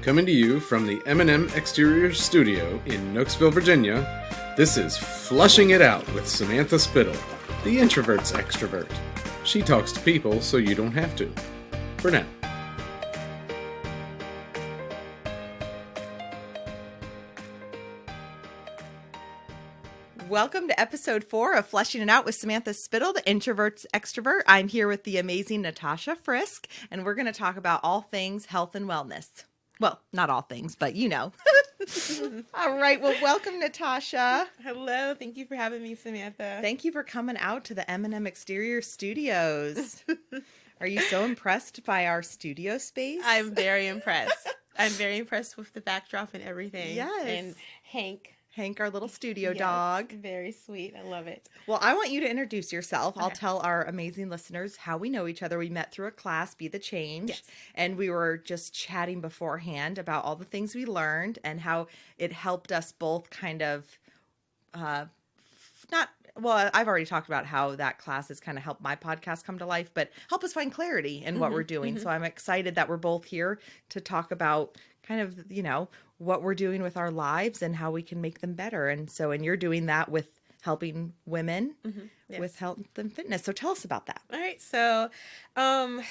Coming to you from the M&M Exterior Studio in Knoxville, Virginia, this is Flushing It Out with Samantha Spittle, the introvert's extrovert. She talks to people so you don't have to. For now. Welcome to episode 4 of Flushing It Out with Samantha Spittle, the introvert's extrovert. I'm here with the amazing Natasha Frisk, and we're going to talk about all things health and wellness. Well, not all things, but you know. All right. Well, welcome, Natasha. Hello. Thank you for having me, Samantha. Thank you for coming out to the M&M Exterior Studios. Are you so impressed by our studio space? I'm very impressed. I'm very impressed with the backdrop and everything. Yes. And Hank, our little studio dog. Very sweet. I love it. Well, I want you to introduce yourself. Okay. I'll tell our amazing listeners how we know each other. We met through a class, Be the Change, Yes. and we were just chatting beforehand about all the things we learned and how it helped us both kind of I've already talked about how that class has kind of helped my podcast come to life, but help us find clarity in what we're doing. So I'm excited that we're both here to talk about kind of, what we're doing with our lives and how we can make them better. And you're doing that with helping women Yes. with health and fitness. So tell us about that. All right. So, I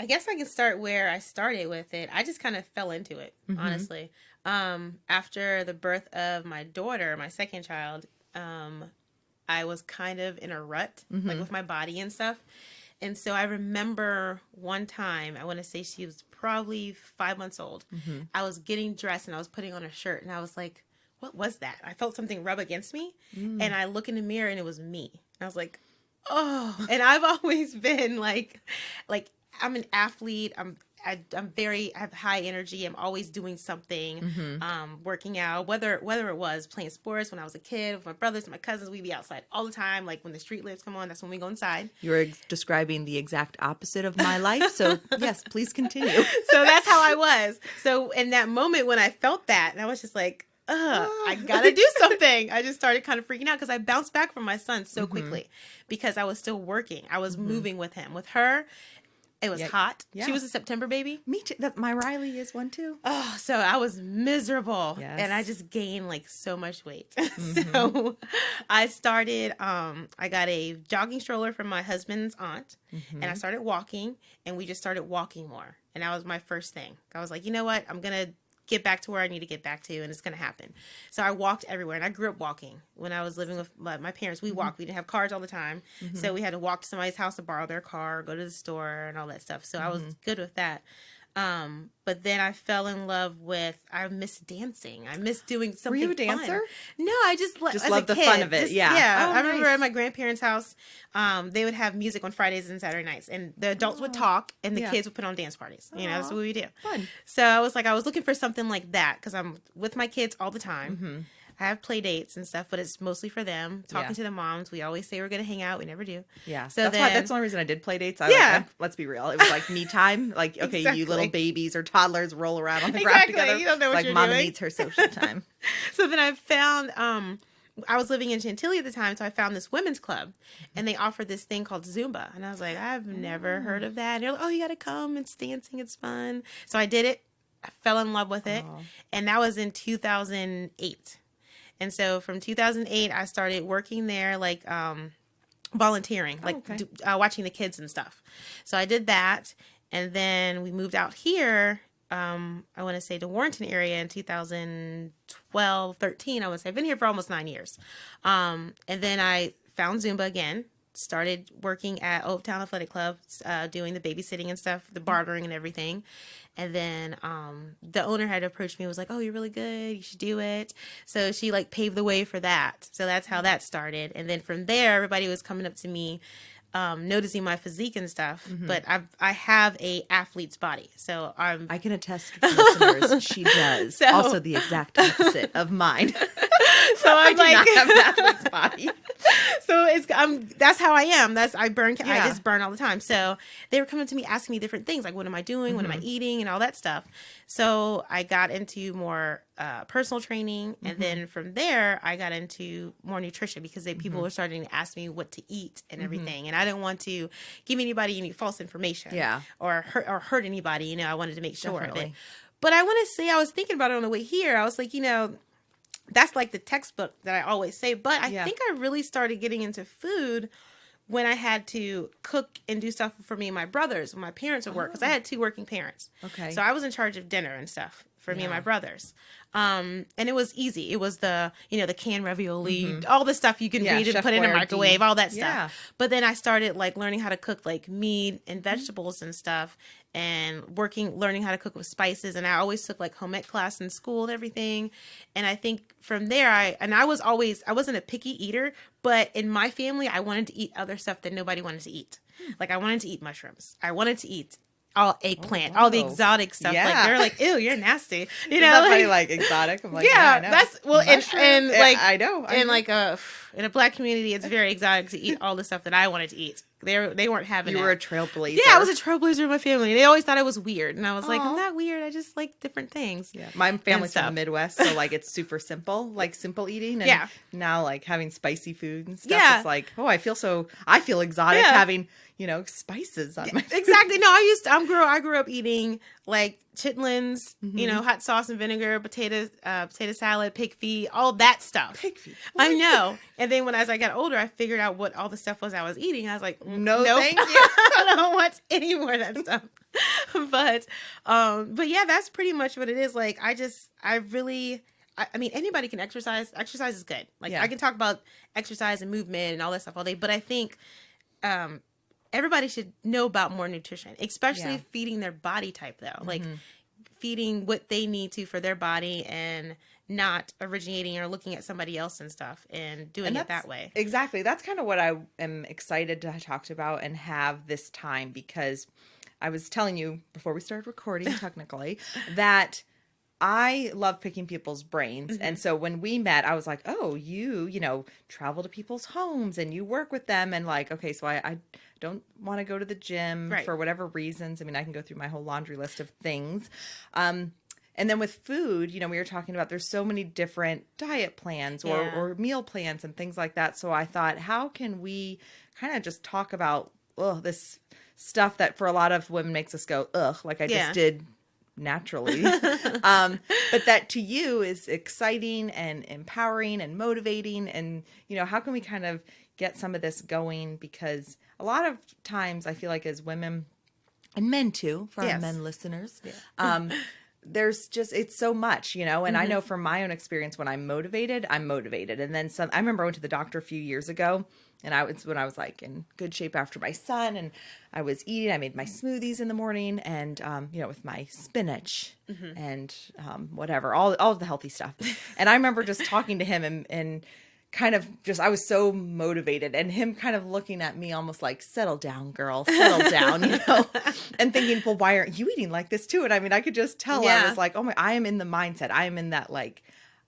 guess I can start where I started with it. I just kind of fell into it, honestly. After the birth of my daughter, my second child, I was kind of in a rut, like with my body and stuff. And so I remember one time, I want to say she was probably 5 months old. I was getting dressed and I was putting on a shirt and I was like, what was that? I felt something rub against me and I look in the mirror and it was me. I was like, oh, and I've always been like I'm an athlete. I have high energy. I'm always doing something, working out, whether it was playing sports when I was a kid with my brothers and my cousins, we'd be outside all the time. Like when the street lights come on, that's when we go inside. You were describing the exact opposite of my life. So yes, please continue. So that's how I was. So in that moment when I felt that, and I was just like, I gotta do something. I just started kind of freaking out because I bounced back from my son so quickly because I was still working. I was moving with him. With her, it was hot. Yeah. She was a September baby. Me too. My Riley is one too. Oh, so I was miserable. Yes. And I just gained like so much weight. So I started, I got a jogging stroller from my husband's aunt and I started walking and we just started walking more. And that was my first thing. I was like, you know what? I'm going to get back to where I need to get back to and it's going to happen. So I walked everywhere and I grew up walking. When I was living with my parents, we walked. We didn't have cars all the time. So we had to walk to somebody's house to borrow their car, go to the store and all that stuff. So I was good with that. But then I fell in love with, I miss dancing. I miss doing something Were you a dancer? Fun. No, I just love the fun of it. Yeah. Oh, I remember nice. at my grandparents' house, they would have music on Fridays and Saturday nights and the adults would talk and the kids would put on dance parties. That's what we do. Fun. So I was looking for something like that because I'm with my kids all the time. I have play dates and stuff, but it's mostly for them. Talking to the moms. We always say we're going to hang out. We never do. Yeah. So that's the only reason I did play dates. Let's be real. It was like me time. Like, okay, Exactly. You little babies or toddlers roll around on the ground together. You don't know what like you're mama doing. needs her social time. So then I found, I was living in Chantilly at the time, so I found this women's club, and they offered this thing called Zumba. And I was like, I've never heard of that. And they're like, oh, you got to come. It's dancing. It's fun. So I did it. I fell in love with it. And that was in 2008. And so from 2008, I started working there, like volunteering, watching the kids and stuff. So I did that. And then we moved out here, I want to say the Warrenton area in 2012, 13. I would say I've been here for almost 9 years. And then I found Zumba again. Started working at Oak Town Athletic Club, doing the babysitting and stuff, the barbering and everything. And then the owner had approached me and was like, oh, you're really good. You should do it. So she like paved the way for that. So that's how that started. And then from there, everybody was coming up to me, noticing my physique and stuff. But I have a athlete's body. So I can attest to listeners, she does. So, also the exact opposite of mine. So I do not have an athlete's body. So that's how I am. I just burn all the time. So they were coming to me asking me different things like, what am I doing? What am I eating? And all that stuff. So I got into more personal training. And then from there, I got into more nutrition because people were starting to ask me what to eat and everything. And I didn't want to give anybody any false information or hurt anybody. I wanted to make sure of it. But I want to say, I was thinking about it on the way here. I was like, that's like the textbook that I always say. But I think I really started getting into food when I had to cook and do stuff for me and my brothers when my parents would work. Because I had 2 working parents. Okay. So I was in charge of dinner and stuff for me and my brothers. And it was easy. It was the canned ravioli, all the stuff you can read and Chef put in a microwave, all that stuff. Yeah. But then I started like learning how to cook like meat and vegetables and stuff, and learning how to cook with spices. And I always took like home ec class in school and everything. And I think from there, I wasn't a picky eater, but in my family, I wanted to eat other stuff that nobody wanted to eat. Like I wanted to eat mushrooms. I wanted to eat all eggplant, all the exotic stuff. Yeah. Like they're like, ew, you're nasty. Isn't that funny, like exotic? I'm like, yeah, I know. that's and like I know. in like in a Black community, it's very exotic to eat all the stuff that I wanted to eat. They weren't having. You were a trailblazer. Yeah, I was a trailblazer in my family. They always thought I was weird, and I was like, I'm not weird. I just like different things. Yeah, my family's from the Midwest, so like it's super simple, like simple eating. And now like having spicy food and stuff. Yeah. It's like, I feel exotic having spices on my food. Exactly. No, I grew up eating like chitlins, hot sauce and vinegar, potato salad, pig feet, all that stuff. Pig feet. I know. And then as I got older, I figured out what all the stuff was I was eating. I was like, no, nope. thank you. I don't want any more of that stuff. But yeah, that's pretty much what it is. Like, I mean, anybody can exercise. Exercise is good. Like, I can talk about exercise and movement and all that stuff all day, but I think, everybody should know about more nutrition, especially feeding their body type though. Like feeding what they need to for their body and not originating or looking at somebody else and stuff and doing it that way. Exactly. That's kind of what I am excited to talk about and have this time, because I was telling you before we started recording technically that I love picking people's brains. And so when we met, I was like, oh, you travel to people's homes and you work with them. And like, okay, so I don't want to go to the gym for whatever reasons. I mean, I can go through my whole laundry list of things. And then with food, we were talking about there's so many different diet plans or meal plans and things like that. So I thought, how can we kind of just talk about this stuff that for a lot of women makes us go, ugh, like I just did naturally. But that to you is exciting and empowering and motivating. And, how can we kind of get some of this going? Because a lot of times I feel like as women and men too, for our men listeners, there's just, it's so much, and I know from my own experience, when I'm motivated. And then I remember I went to the doctor a few years ago, and when I was like in good shape after my son, and I was eating, I made my smoothies in the morning and, with my spinach and whatever, all of the healthy stuff. And I remember just talking to him and kind of just, I was so motivated, and him kind of looking at me almost like, settle down, girl, settle down, and thinking, well, why aren't you eating like this too? And I mean, I could just tell I was like, oh my, I am in the mindset. I am in that, like,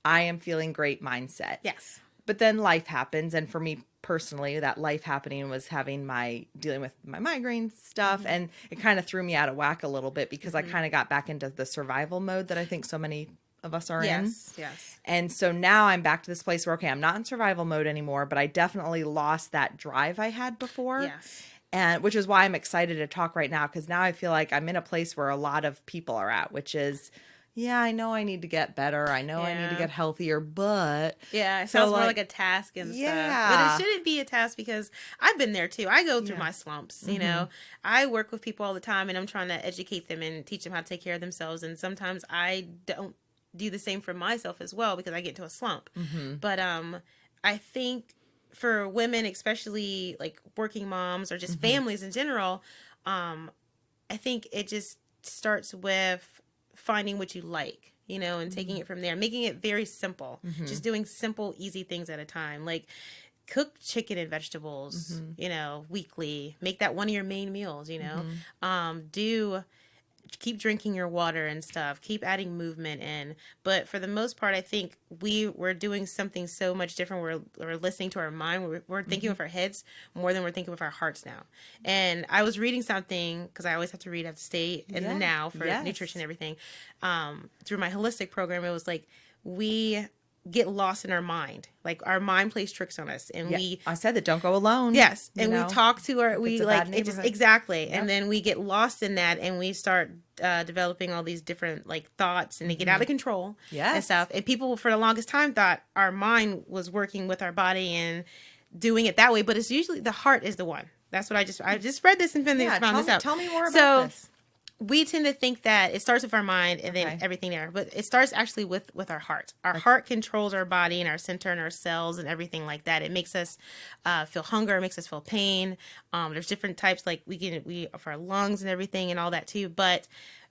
I am feeling great mindset. Yes. But then life happens. And for me personally, that life happening was dealing with my migraine stuff. And it kind of threw me out of whack a little bit, because I kind of got back into the survival mode that I think so many of us are in. Yes. And so now I'm back to this place where, okay, I'm not in survival mode anymore, but I definitely lost that drive I had before. Yes. And which is why I'm excited to talk right now, because now I feel like I'm in a place where a lot of people are at, which is, I know I need to get better. I know I need to get healthier, but it sounds more like a task and stuff. But it shouldn't be a task, because I've been there too. I go through my slumps, I work with people all the time, and I'm trying to educate them and teach them how to take care of themselves. And sometimes I don't do the same for myself as well, because I get into a slump. But I think for women, especially like working moms or just families in general, I think it just starts with finding what you like, and taking it from there, making it very simple, just doing simple, easy things at a time. Like cook chicken and vegetables, weekly, make that one of your main meals, keep drinking your water and stuff, keep adding movement in. But for the most part, I think we're doing something so much different. We're listening to our mind. We're thinking with our heads more than we're thinking with our hearts now. And I was reading something, because I always have to stay in the now for nutrition and everything. Through my holistic program, it was like, we get lost in our mind. Like our mind plays tricks on us, and I said that, don't go alone. Yes, and we talk to our exactly, Yep. and then we get lost in that, and we start developing all these different like thoughts, and they get out of control, and stuff. And people for the longest time thought our mind was working with our body and doing it that way, but it's usually the heart is the one. That's what I just read this and found this out. Tell me more about this. We tend to think that it starts with our mind and then everything there, but it starts actually with our heart. Our heart controls our body and our center and our cells and everything like that. It makes us feel hunger, it makes us feel pain. There's different types, like we for our lungs and everything and all that too. But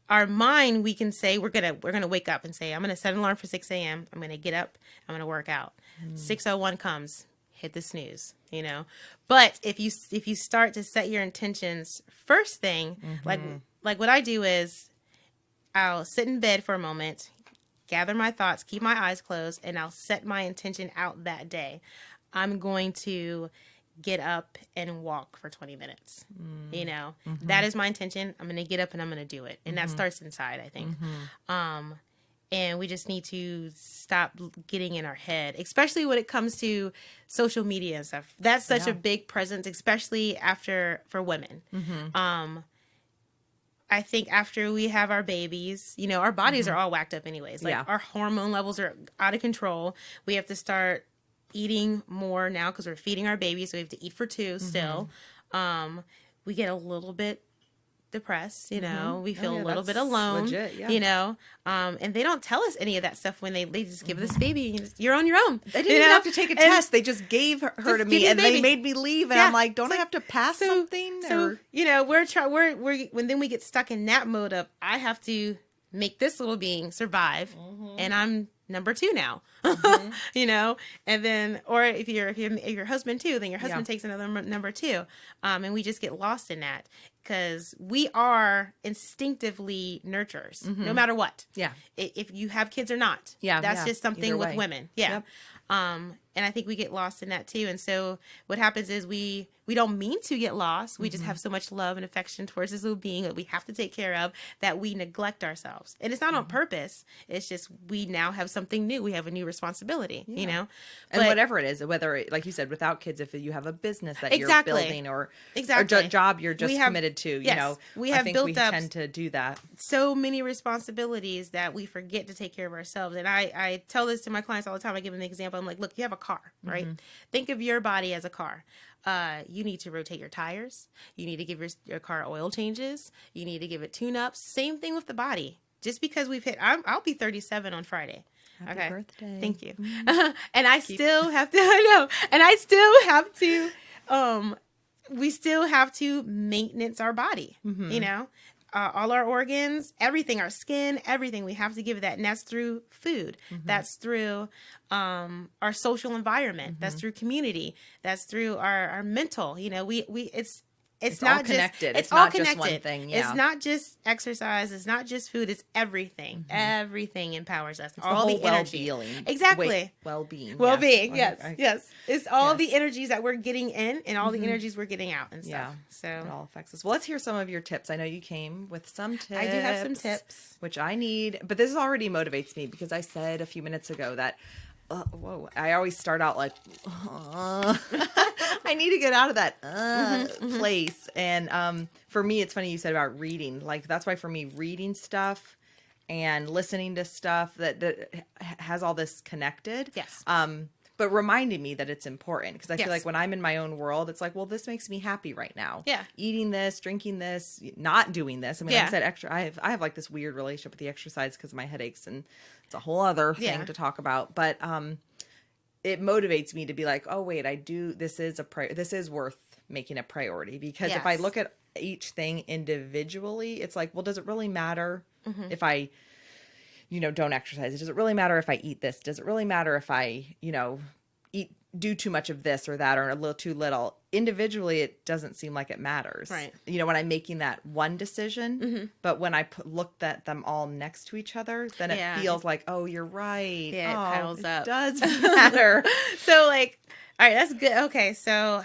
our mind, we can say we're gonna wake up and say, I'm gonna set an alarm for 6 a.m. I'm gonna get up, I'm gonna work out. 6:01 comes, hit the snooze, you know. But if you start to set your intentions first thing, like what I do is I'll sit in bed for a moment, gather my thoughts, keep my eyes closed, and I'll set my intention out that day. I'm going to get up and walk for 20 minutes. You know, that is my intention. I'm going to get up and I'm going to do it. And that starts inside, I think. And we just need to stop getting in our head, especially when it comes to social media and stuff. That's such a big presence, especially for women. I think after we have our babies, you know, our bodies are all whacked up anyways. Like our hormone levels are out of control. We have to start eating more now because we're feeding our babies. So we have to eat for two still. We get a little bit depressed, you know, we feel a little bit alone, legit, you know, and they don't tell us any of that stuff when they just give this baby, you're on your own. They didn't even have to take a test. They just gave her to me and they made me leave. And I'm like, don't I have to pass something? So, you know, when then we get stuck in that mode of, I have to make this little being survive and I'm number 2 now, you know, and then, or if your husband too, then your husband takes another number 2. And we just get lost in that because we are instinctively nurturers no matter what. Yeah. If you have kids or not. Yeah. That's just something with women. Yeah. Yep. And I think we get lost in that too. And so what happens is we don't mean to get lost. We just have so much love and affection towards this little being that we have to take care of that we neglect ourselves. And it's not on purpose. It's just we now have something new. We have a new responsibility, you know. And whatever it is, whether, like you said, without kids, if you have a business that you're building or a job you're just committed to, you know, I think we tend to do that. So many responsibilities that we forget to take care of ourselves. And I tell this to my clients all the time. I give them an example. I'm like, look, you have a car, right? Think of your body as a car. You need to rotate your tires. You need to give your car oil changes. You need to give it tune-ups. Same thing with the body. Just because we've hit, I'll be 37 on Friday. Happy birthday. Thank you. And I still have to, I know. And I still have to, we still have to maintenance our body, you know? All our organs, everything, our skin, everything, we have to give that. And that's through food. That's through our social environment. That's through community. That's through our mental, you know, it's not all connected. It's all connected. Just one thing. Yeah. It's not just exercise. It's not just food. It's everything. Everything empowers us. It's all the energy. Exactly. Well-being. Well-being. Yes. Yes. It's all the energies that we're getting in and all the energies we're getting out and stuff. Yeah. So it all affects us. Well, let's hear some of your tips. I know you came with some tips. I do have some tips. Which I need. But this already motivates me because I said a few minutes ago that I always start out like, I need to get out of that place. And for me, it's funny you said about reading. Like, that's why for me, reading stuff and listening to stuff that has all this connected. Yes. But reminding me that it's important because I feel like when I'm in my own world, it's like, well, this makes me happy right now. Yeah. Eating this, drinking this, not doing this. I mean, like I said, I have like this weird relationship with the exercise because of my headaches, and it's a whole other thing to talk about. But it motivates me to be like, oh wait, this is worth making a priority because if I look at each thing individually, it's like, well, does it really matter if I don't exercise? Does it really matter if I eat this? Does it really matter if I, do too much of this or that or a little too little? Individually, it doesn't seem like it matters. Right. When I'm making that one decision, but when I looked at them all next to each other, then it feels like, oh, you're right. Yeah, it piles up. It does matter. So like, all right, that's good. Okay. So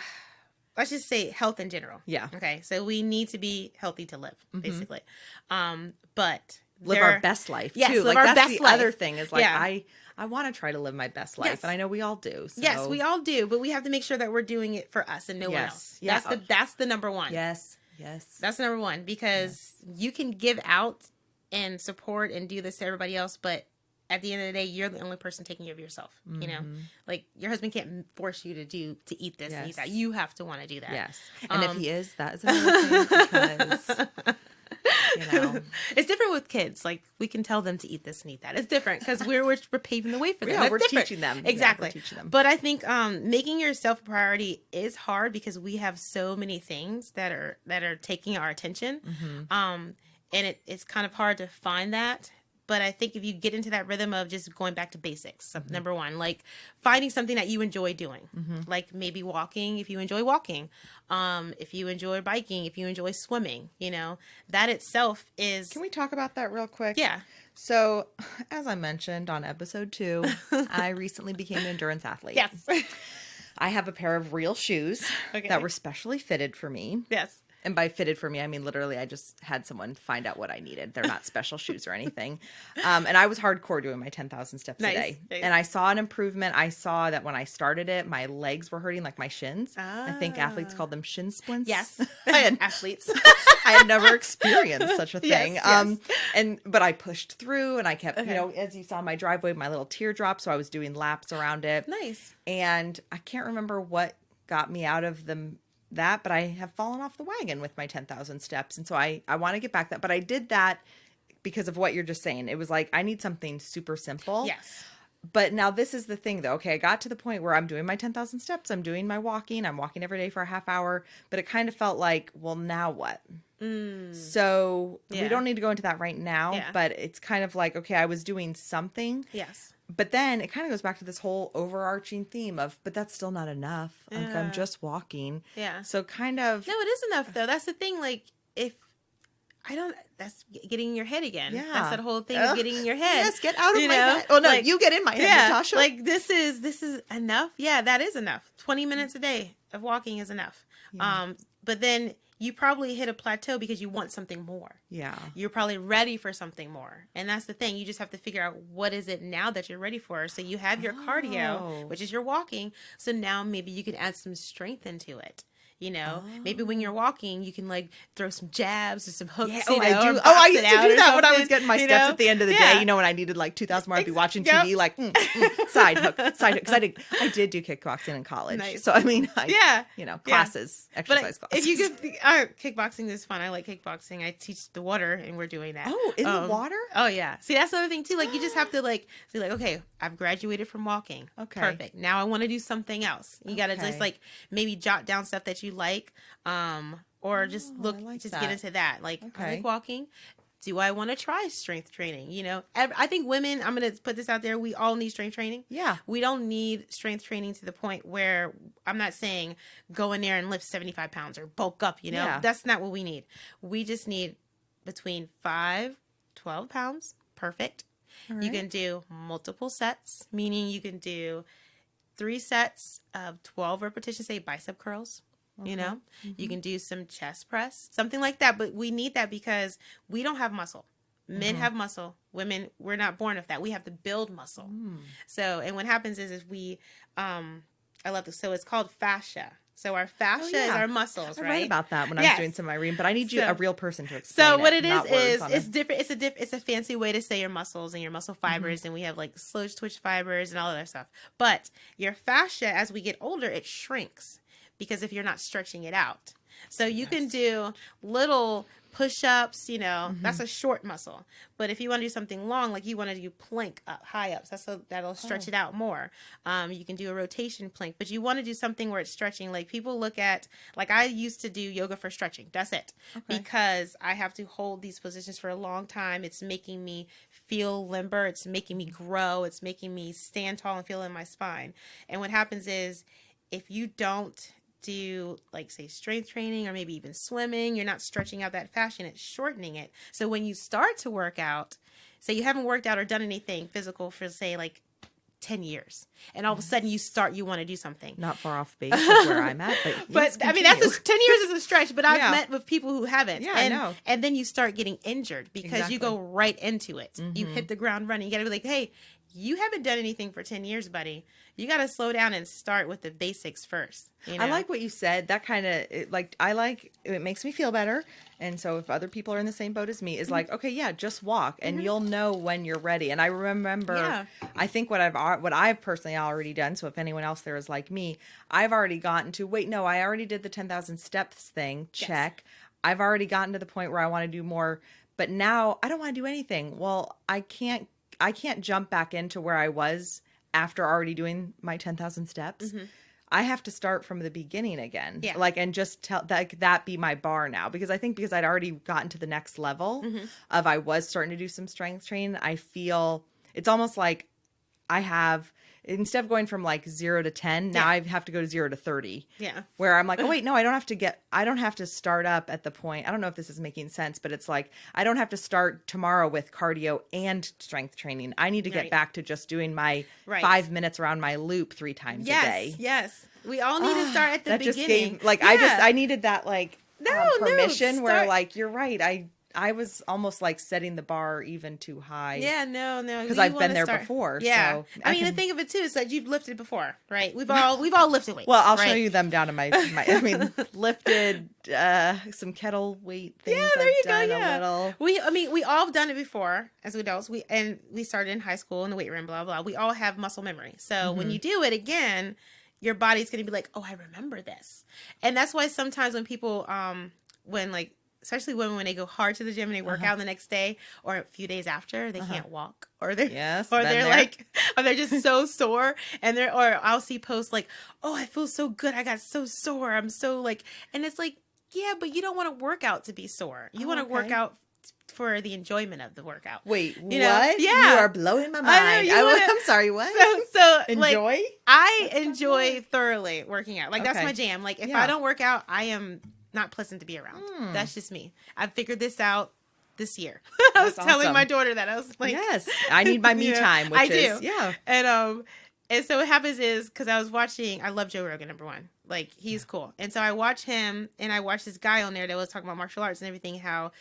let's just say health in general. Yeah. Okay. So we need to be healthy to live, basically. But live our best life too. Live like our that's best the life. other thing is like I want to try to live my best life. Yes. And I know we all do. So. Yes, we all do, but we have to make sure that we're doing it for us and no one else. Yeah. That's the number one. Yes. That's number one, because you can give out and support and do this to everybody else, but at the end of the day, you're the only person taking care of yourself. You know, like your husband can't force you to eat this and eat that. You have to want to do that. Yes. And if he is, that is another thing, because it's different with kids. Like, we can tell them to eat this and eat that. It's different because we're paving the way for them. Yeah, we're different. teaching them. Exactly. Yeah, we're teaching them. But I think making yourself a priority is hard because we have so many things that are taking our attention. And it's kind of hard to find that. But I think if you get into that rhythm of just going back to basics, number one, like finding something that you enjoy doing, like maybe walking, if you enjoy walking, if you enjoy biking, if you enjoy swimming, that itself is. Can we talk about that real quick? Yeah. So, as I mentioned on episode 2, I recently became an endurance athlete. Yes. I have a pair of real shoes that were specially fitted for me. Yes. And by fitted for me, I mean, literally, I just had someone find out what I needed. They're not special shoes or anything. And I was hardcore doing my 10,000 steps a day. Nice. And I saw an improvement. I saw that when I started it, my legs were hurting like my shins. I think athletes call them shin splints. Yes. Athletes. I had never experienced such a thing. Yes. But I pushed through and I kept, as you saw my driveway, my little teardrop. So I was doing laps around it. Nice. And I can't remember what got me out of but I have fallen off the wagon with my 10,000 steps. And so I want to get back that, but I did that because of what you're just saying. It was like, I need something super simple. Yes. But now this is the thing though. Okay. I got to the point where I'm doing my 10,000 steps. I'm doing my walking. I'm walking every day for a half hour, but it kind of felt like, well, now what? So we don't need to go into that right now, but it's kind of like, okay, I was doing something. Yes. But then it kind of goes back to this whole overarching theme of, but that's still not enough. I'm just walking. Yeah. So kind of. No, it is enough though. That's the thing. Like, that's getting in your head again. Yeah. That's that whole thing of getting in your head. Yes, get out of my head. Oh, no, you get in my head, Natasha. Like, this is enough. Yeah, that is enough. 20 minutes a day of walking is enough. Yeah. But then you probably hit a plateau because you want something more. Yeah. You're probably ready for something more. And that's the thing. You just have to figure out what is it now that you're ready for. So you have your cardio, which is your walking. So now maybe you can add some strength into it. Maybe when you're walking, you can like throw some jabs or some hooks. Yeah. I do. I used to do that when I was getting my steps at the end of the day. When I needed like 2,000 more, I'd be watching TV, like side hook. Because I did do kickboxing in college. Nice. So I mean, classes, exercise classes. If you give kickboxing is fun. I like kickboxing. I teach the water, and we're doing that. Oh, in the water? Oh yeah. See, that's the other thing too. Like, you just have to like say like, okay, I've graduated from walking. Okay, perfect. Now I want to do something else. You got to just like maybe jot down stuff that you like, or just get into that. Like, I like walking. Do I want to try strength training? I think women, I'm going to put this out there, we all need strength training. Yeah. We don't need strength training to the point where, I'm not saying go in there and lift 75 pounds or bulk up, Yeah. That's not what we need. We just need between 12 pounds. Perfect. Right. You can do multiple sets, meaning you can do 3 sets of 12 repetitions, say bicep curls. You can do some chest press, something like that. But we need that because we don't have muscle. Men have muscle. Women, we're not born with that. We have to build muscle. So, and what happens is we, I love this. So it's called fascia. So our fascia is our muscles, right? I read about that when I was doing some of my reading, but I need a real person to explain it. So what it is it's different. It's a fancy way to say your muscles and your muscle fibers, and we have like slow twitch fibers and all of that stuff. But your fascia, as we get older, it shrinks. Because if you're not stretching it out. So you can do little push-ups, that's a short muscle. But if you want to do something long, like you want to do plank up, high ups, that'll stretch it out more. You can do a rotation plank, but you want to do something where it's stretching. Like, people look at, like, I used to do yoga for stretching. That's it. Okay. Because I have to hold these positions for a long time. It's making me feel limber. It's making me grow. It's making me stand tall and feel in my spine. And what happens is, if you don't do, like, say, strength training or maybe even swimming, you're not stretching out that fascia, it's shortening it. So when you start to work out, say you haven't worked out or done anything physical for, say, like 10 years, and all of a sudden you want to do something. Not far off base of where I'm at, but I mean, 10 years is a stretch, but I've met with people who haven't. Yeah, I know. And then you start getting injured because you go right into it. You hit the ground running. You got to be like, hey, you haven't done anything for 10 years, buddy. You got to slow down and start with the basics first. You know? I like what you said. That kind of it makes me feel better. And so if other people are in the same boat as me, is like, okay, yeah, just walk and you'll know when you're ready. And I remember, I think what I've personally already done. So if anyone else there is like me, I've already gotten to, I already did the 10,000 steps thing. Check. Yes. I've already gotten to the point where I want to do more, but now I don't want to do anything. Well, I can't jump back into where I was after already doing my 10,000 steps. Mm-hmm. I have to start from the beginning again. Yeah. And just tell that be my bar now, because I'd already gotten to the next level of, I was starting to do some strength training. I feel it's almost like I have, instead of going from 0 to 10, now I have to go to 0 to 30. Yeah. Where I'm like, oh wait, no, I don't have to start up at the point. I don't know if this is making sense, but it's like, I don't have to start tomorrow with cardio and strength training. I need to get back to just doing my 5 minutes around my loop 3 times a day. Yes. We all need to start at the beginning. Just gave, I needed that permission where you're right. I was almost setting the bar even too high. Yeah, no. Because I've been there before. Yeah. So I mean, the thing of it too is that you've lifted before, right? We've all lifted weights. Well, I'll show you them down to my lifted some kettle weight things. Yeah, there you go. Yeah. We all have done it before as adults. We started in high school in the weight room, blah, blah. We all have muscle memory. So when you do it again, your body's going to be like, oh, I remember this. And that's why sometimes when people, especially when they go hard to the gym and they work out the next day or a few days after, they can't walk, or they're just so sore, or I'll see posts like, oh, I feel so good, I got so sore, I'm so and it's like, yeah, but you don't want to work out to be sore. You want to work out for the enjoyment of the workout. Wait, what? Yeah. You are blowing my mind. I'm sorry, what? So enjoy? I enjoy thoroughly working out. That's my jam. If I don't work out, I am not pleasant to be around. That's just me. I've figured this out this year. I was telling my daughter that. I was like, yes, I need my me time, which I do. Yeah. And so what happens is, because I love Joe Rogan, number one. He's cool. And so I watch him, and I watched this guy on there that was talking about martial arts and everything, how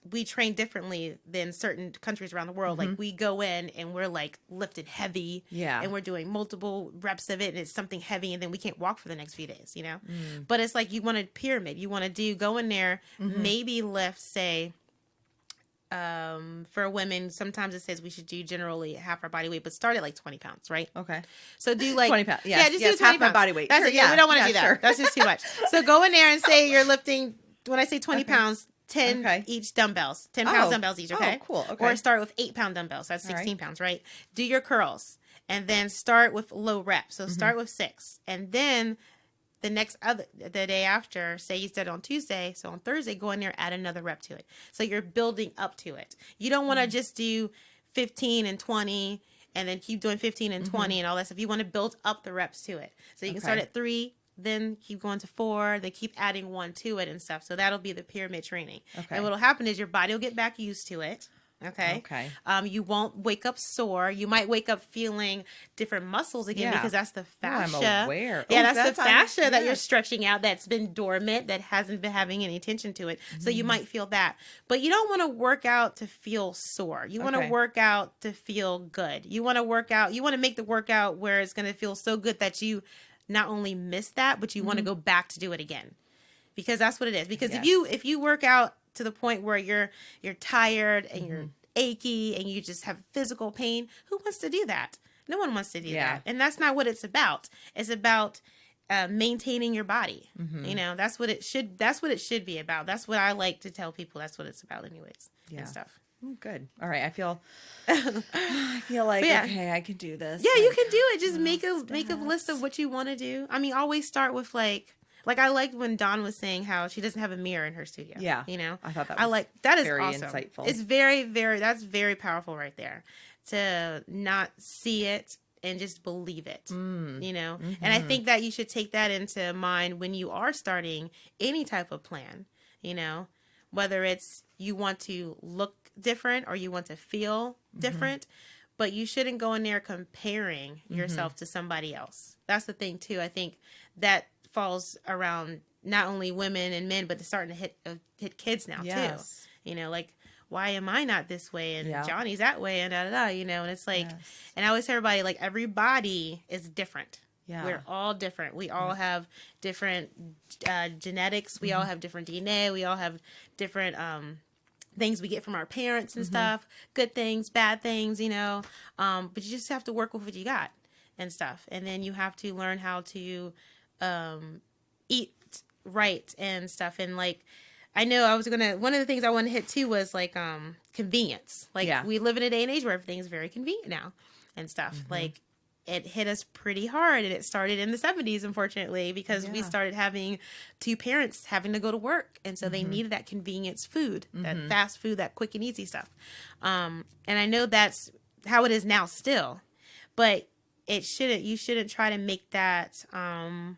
we train differently than certain countries around the world. We go in and we're lifted heavy, and we're doing multiple reps of it, and it's something heavy, and then we can't walk for the next few days, But it's you want a pyramid. You want to go in there, maybe lift, say, for women, sometimes it says we should do generally half our body weight, but start at 20 pounds, right? Okay. So do 20 pounds. Yes. Just do 20 half my body weight. That's it. Yeah, we don't want to do that. Sure. That's just too much. So go in there and say you're lifting, when I say 20 pounds, 10 each dumbbells, 10 pounds dumbbells each, okay? Oh, cool. Okay. Or start with 8-pound dumbbells. That's 16 pounds, right? Do your curls and then start with low reps. So start with 6. And then the day after, say you said on Tuesday, so on Thursday, go in there, add another rep to it. So you're building up to it. You don't want to just do 15 and 20 and then keep doing 15 and 20 and all that stuff. You want to build up the reps to it. So you can start at 3, then keep going to 4, then keep adding 1 to it and stuff. So that'll be the pyramid training. Okay. And what'll happen is your body will get back used to it. Okay. You won't wake up sore. You might wake up feeling different muscles again because that's the fascia. Oh, I'm aware. Yeah, that's the fascia that you're stretching out that's been dormant, that hasn't been having any attention to it. So you might feel that. But you don't want to work out to feel sore. You want to work out to feel good. You want to work out. You want to make the workout where it's going to feel so good that you not only miss that, but you want to go back to do it again, because that's what it is. Because if you work out to the point where you're tired and you're achy and you just have physical pain, who wants to do that? No one wants to do that. And that's not what it's about. It's about maintaining your body. That's what it should be about. That's what I like to tell people. That's what it's about anyways. And stuff. Oh, good. All right. I feel like, okay, I can do this. Yeah, you can do it. Just make a list of what you want to do. I mean, always start with I liked when Dawn was saying how she doesn't have a mirror in her studio. Yeah. I thought that was that is very awesome. Insightful. It's very, very, that's very powerful right there, to not see it and just believe it, And I think that you should take that into mind when you are starting any type of plan, whether it's you want to look different or you want to feel different, but you shouldn't go in there comparing yourself to somebody else. That's the thing too. I think that falls around not only women and men, but it's starting to hit kids now too. why am I not this way? And Yeah. Johnny's that way, and da da da, you know, and it's like, Yes. and I always tell everybody, like, every body is different. Yeah. We're all different. We all have different genetics. We all have different DNA. We all have different things we get from our parents and stuff. Good things, bad things, you know. But you just have to work with what you got and stuff. And then you have to learn how to eat right and stuff. And like, I know one of the things I want to hit too was like convenience. Like we live in a day and age where everything's very convenient now and stuff. Like it hit us pretty hard, and it started in the 70s, unfortunately, because we started having two parents having to go to work. And so they needed that convenience food, that fast food, that quick and easy stuff. And I know that's how it is now still, but you shouldn't try to make that, I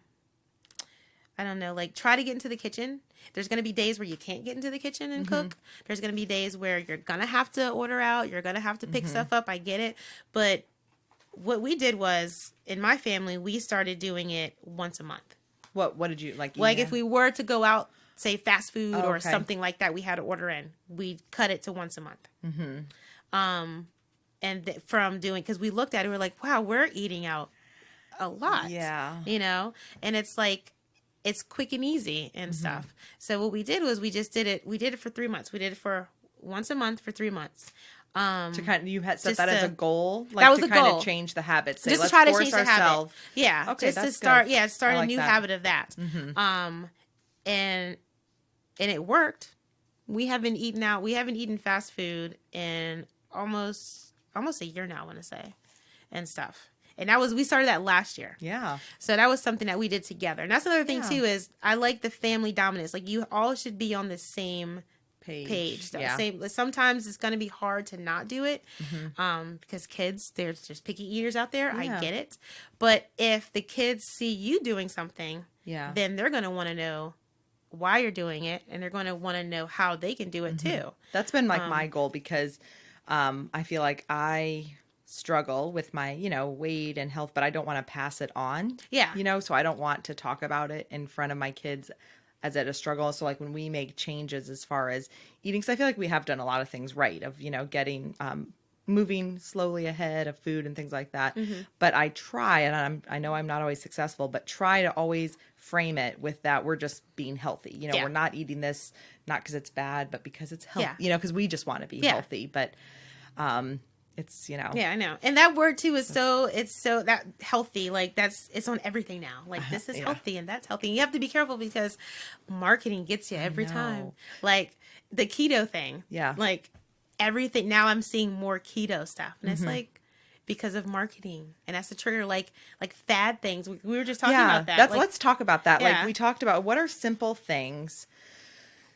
don't know, like try to get into the kitchen. There's going to be days where you can't get into the kitchen and cook. There's going to be days where you're going to have to order out. You're going to have to pick stuff up. I get it. But what we did was, in my family, we started doing it once a month. What did you like? Like if we were to go out, say fast food or something like that, we had to order in. We cut it to once a month. And from doing, because we looked at it, we were like, wow, we're eating out a lot. Yeah. You know, and it's like, it's quick and easy and stuff. So what we did was we just did it. We did it for 3 months. We did it for once a month for 3 months. To kind of, you had set that as a goal, like that was to a kind goal. of change the habit. Say, Just let's to try to force change the ourselves. habit. Yeah. Okay, just that's to start. good. Yeah, start I a like new that. habit of that. And it worked. We haven't eaten out. We haven't eaten fast food in almost a year now, I want to say, and stuff. And we started that last year. Yeah. So that was something that we did together. And that's another thing too, is I like the family dominance. Like you all should be on the same page. Yeah. Sometimes it's going to be hard to not do it because kids, there's just picky eaters out there. Yeah. I get it. But if the kids see you doing something, then they're going to want to know why you're doing it, and they're going to want to know how they can do it too. That's been like my goal, because I feel like I struggle with my, weight and health, but I don't want to pass it on. Yeah. So I don't want to talk about it in front of my kids as it a struggle. So like when we make changes as far as eating, because I feel like we have done a lot of things right of, getting, moving slowly ahead of food and things like that. But I try, and I know I'm not always successful, but try to always frame it with that we're just being healthy. We're not eating this, not because it's bad, but because it's healthy, because we just want to be healthy. But, it's, Yeah, I know. And that word too is it's so that healthy, like it's on everything now. Like this is healthy and that's healthy. And you have to be careful because marketing gets you every time. Like the keto thing. Yeah. Like everything. Now I'm seeing more keto stuff. And it's like because of marketing. And that's the trigger, like fad things. We were just talking about that. Let's talk about that. Yeah. Like we talked about what are simple things.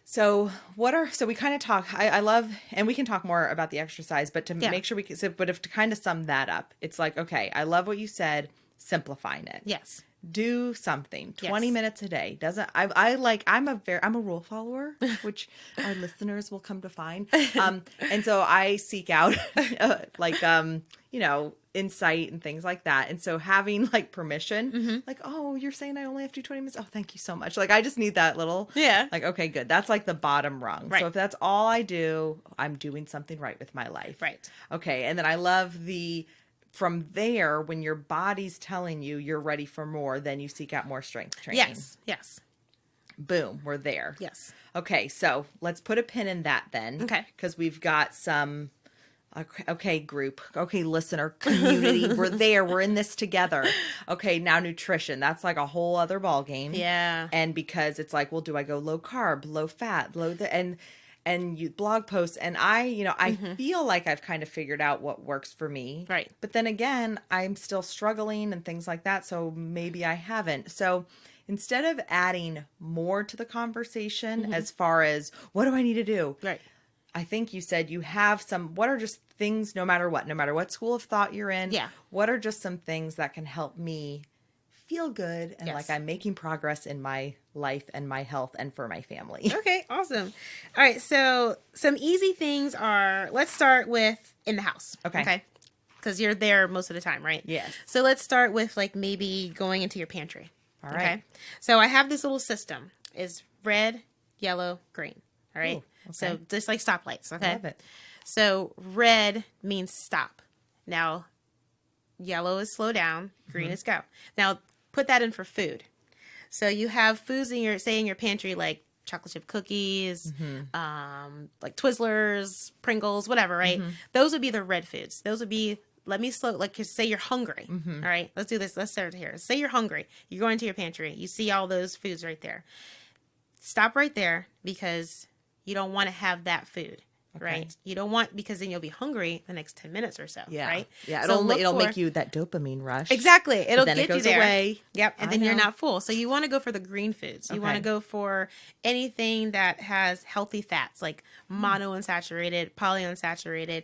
So we kind of talk, I love, and we can talk more about the exercise, but to make sure to kind of sum that up, it's like, okay, I love what you said, simplifying it. Yes. Do something 20 minutes a day. I'm a rule follower, which our listeners will come to find. And so I seek out insight and things like that. And so having like permission, like, oh, you're saying I only have to do 20 minutes. Oh, thank you so much. Like, I just need that little, like, okay, good. That's like the bottom rung. Right. So if that's all I do, I'm doing something right with my life. Right. Okay. And then I love from there, when your body's telling you you're ready for more, then you seek out more strength training. Yes. Boom, we're there. Yes. Okay, so let's put a pin in that then. Okay. Because we've got some, okay, group, okay, listener, community, we're there, we're in this together. Okay, now nutrition, that's like a whole other ball game. Yeah. And because it's like, well, do I go low carb, low fat, and you blog posts, and I feel like I've kind of figured out what works for me. Right. But then again, I'm still struggling and things like that, so maybe I haven't. So instead of adding more to the conversation as far as what do I need to do? Right. I think you said you have what are just things, no matter what school of thought you're in, what are just some things that can help me feel good and like I'm making progress in my life and my health and for my family. Okay, awesome. All right, so some easy things are, let's start with in the house. Okay. Because you're there most of the time, right? Yes. So let's start with like maybe going into your pantry. All right. Okay. So I have this little system. It's red, yellow, green. All right. Ooh, okay. So just like stoplights. Okay. I love it. So red means stop. Now, yellow is slow down. Green is go. Now, put that in for food. So you have foods in your pantry, like chocolate chip cookies, like Twizzlers, Pringles, whatever, right? Those would be the red foods. Those would be, say you're hungry. All right, let's do this. Let's start here. Say you're hungry. You go into your pantry. You see all those foods right there. Stop right there because you don't want to have that food. Okay. Right. You don't want, because then you'll be hungry the next 10 minutes or so. Yeah. Right. Yeah. So It'll make you that dopamine rush. Exactly. It'll then get it goes you there. away. Yep. And I then you're know. not full. So you want to go for the green foods. You want to Okay. go for anything that has healthy fats, like monounsaturated, polyunsaturated,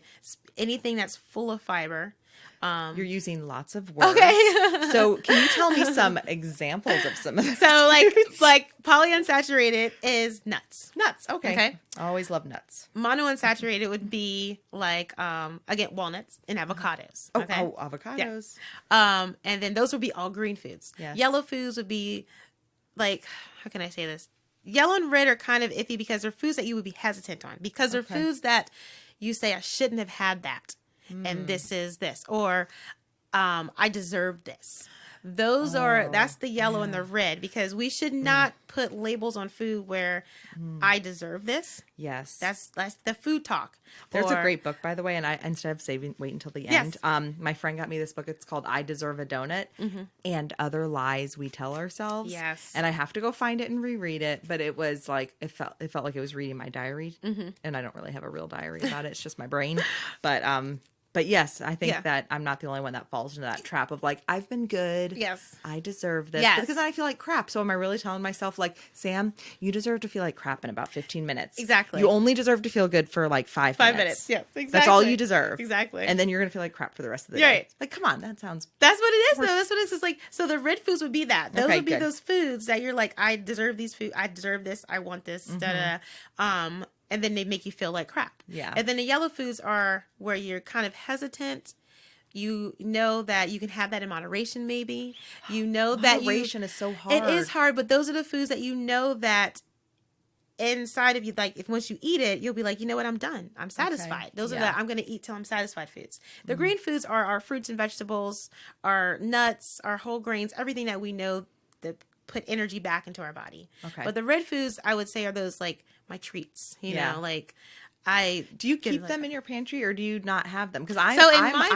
anything that's full of fiber. You're using lots of words. Okay. So can you tell me some examples of some of those? So like polyunsaturated is nuts. Nuts. Okay. Okay. I always love nuts. Monounsaturated would be like, again, walnuts and avocados. Okay. Oh, avocados. And then those would be all green foods. Yes. Yellow foods would be like, how can I say this? Yellow and red are kind of iffy because they're foods that you would be hesitant on, because they're foods that you say, I shouldn't have had that. And this is this, or I deserve this. Those that's the yellow and the red, because we should not put labels on food where I deserve this. Yes. That's the food talk. There's a Or- great book, by the way, and I, instead of wait until the end, my friend got me this book. It's called I Deserve a Donut and Other Lies We Tell Ourselves. Yes. And I have to go find it and reread it, but it was like, it felt like it was reading my diary, and I don't really have a real diary about it. It's just my brain. But yes, I think that I'm not the only one that falls into that trap of like, I've been good. Yes. I deserve this. Yes. Because then I feel like crap. So am I really telling myself like, Sam, you deserve to feel like crap in about 15 minutes. Exactly. You only deserve to feel good for like 5 minutes. 5 minutes. Yes, exactly. That's all you deserve. Exactly. And then you're going to feel like crap for the rest of the Right. day. Like, come on, that sounds... That's what it is, though. That's what it is. It's like, so the red foods would be that. Those Okay, would be good. those foods that you're like, I deserve these food. I deserve this. I want this. Da, da, da. And then they make you feel like crap. Yeah. And then the yellow foods are where you're kind of hesitant. You know that you can have that in moderation, maybe. You know that Moderation is so hard. It is hard, but those are the foods that you know that inside of you, like if once you eat it, you'll be like, you know what, I'm done. I'm satisfied. Those are the I'm going to eat till I'm satisfied foods. The green foods are our fruits and vegetables, our nuts, our whole grains, everything that we know that put energy back into our body. Okay. But the red foods, I would say, are those like my treats, you Yeah. know, like Do you keep like them in your pantry or do you not have them? Because I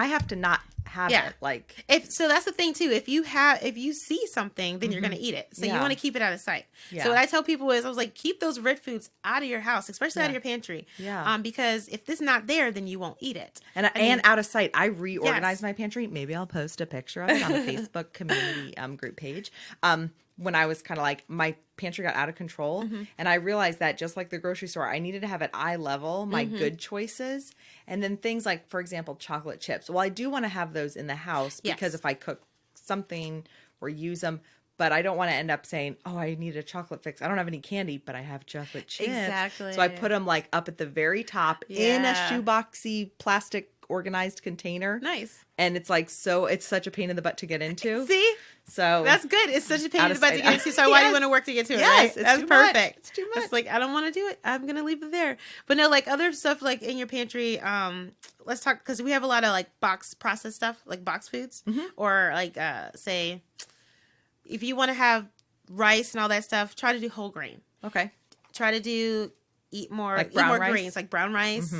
have to not have Yeah. it. Like, so that's the thing too. If you see something, then you're gonna eat it. So you Yeah. want to keep it out of sight. Yeah. So what I tell people is, I was like, keep those red foods out of your house, especially out of your pantry. Yeah. Because if this is not there, then you won't eat it. and out of sight. I reorganized Yes. my pantry. Maybe I'll post a picture of it on the Facebook community group page. When I was kind of like, my pantry got out of control, and I realized that just like the grocery store, I needed to have at eye level my good choices, and then things like, for example, chocolate chips. Well, I do want to have those in the house because Yes. if I cook something or use them, but I don't want to end up saying, oh, I need a chocolate fix. I don't have any candy, but I have chocolate chips. Exactly. So I put them like up at the very top in a Yeah. shoeboxy plastic organized container. Nice. And it's like, so it's such a pain in the butt to get into. See, So that's good. It's such a pain Out in the of butt to sight. get into. So why do you Yes. want to work to get to it? Yes, Right? it's That's too much. perfect. It's too much. It's like, I don't want to do it. I'm gonna leave it there. But no, like other stuff like in your pantry. Let's talk, because we have a lot of like box processed stuff, like box foods, or like say, if you want to have rice and all that stuff, try to do whole grain. okay. Try to eat more Like brown rice? grains, like brown rice.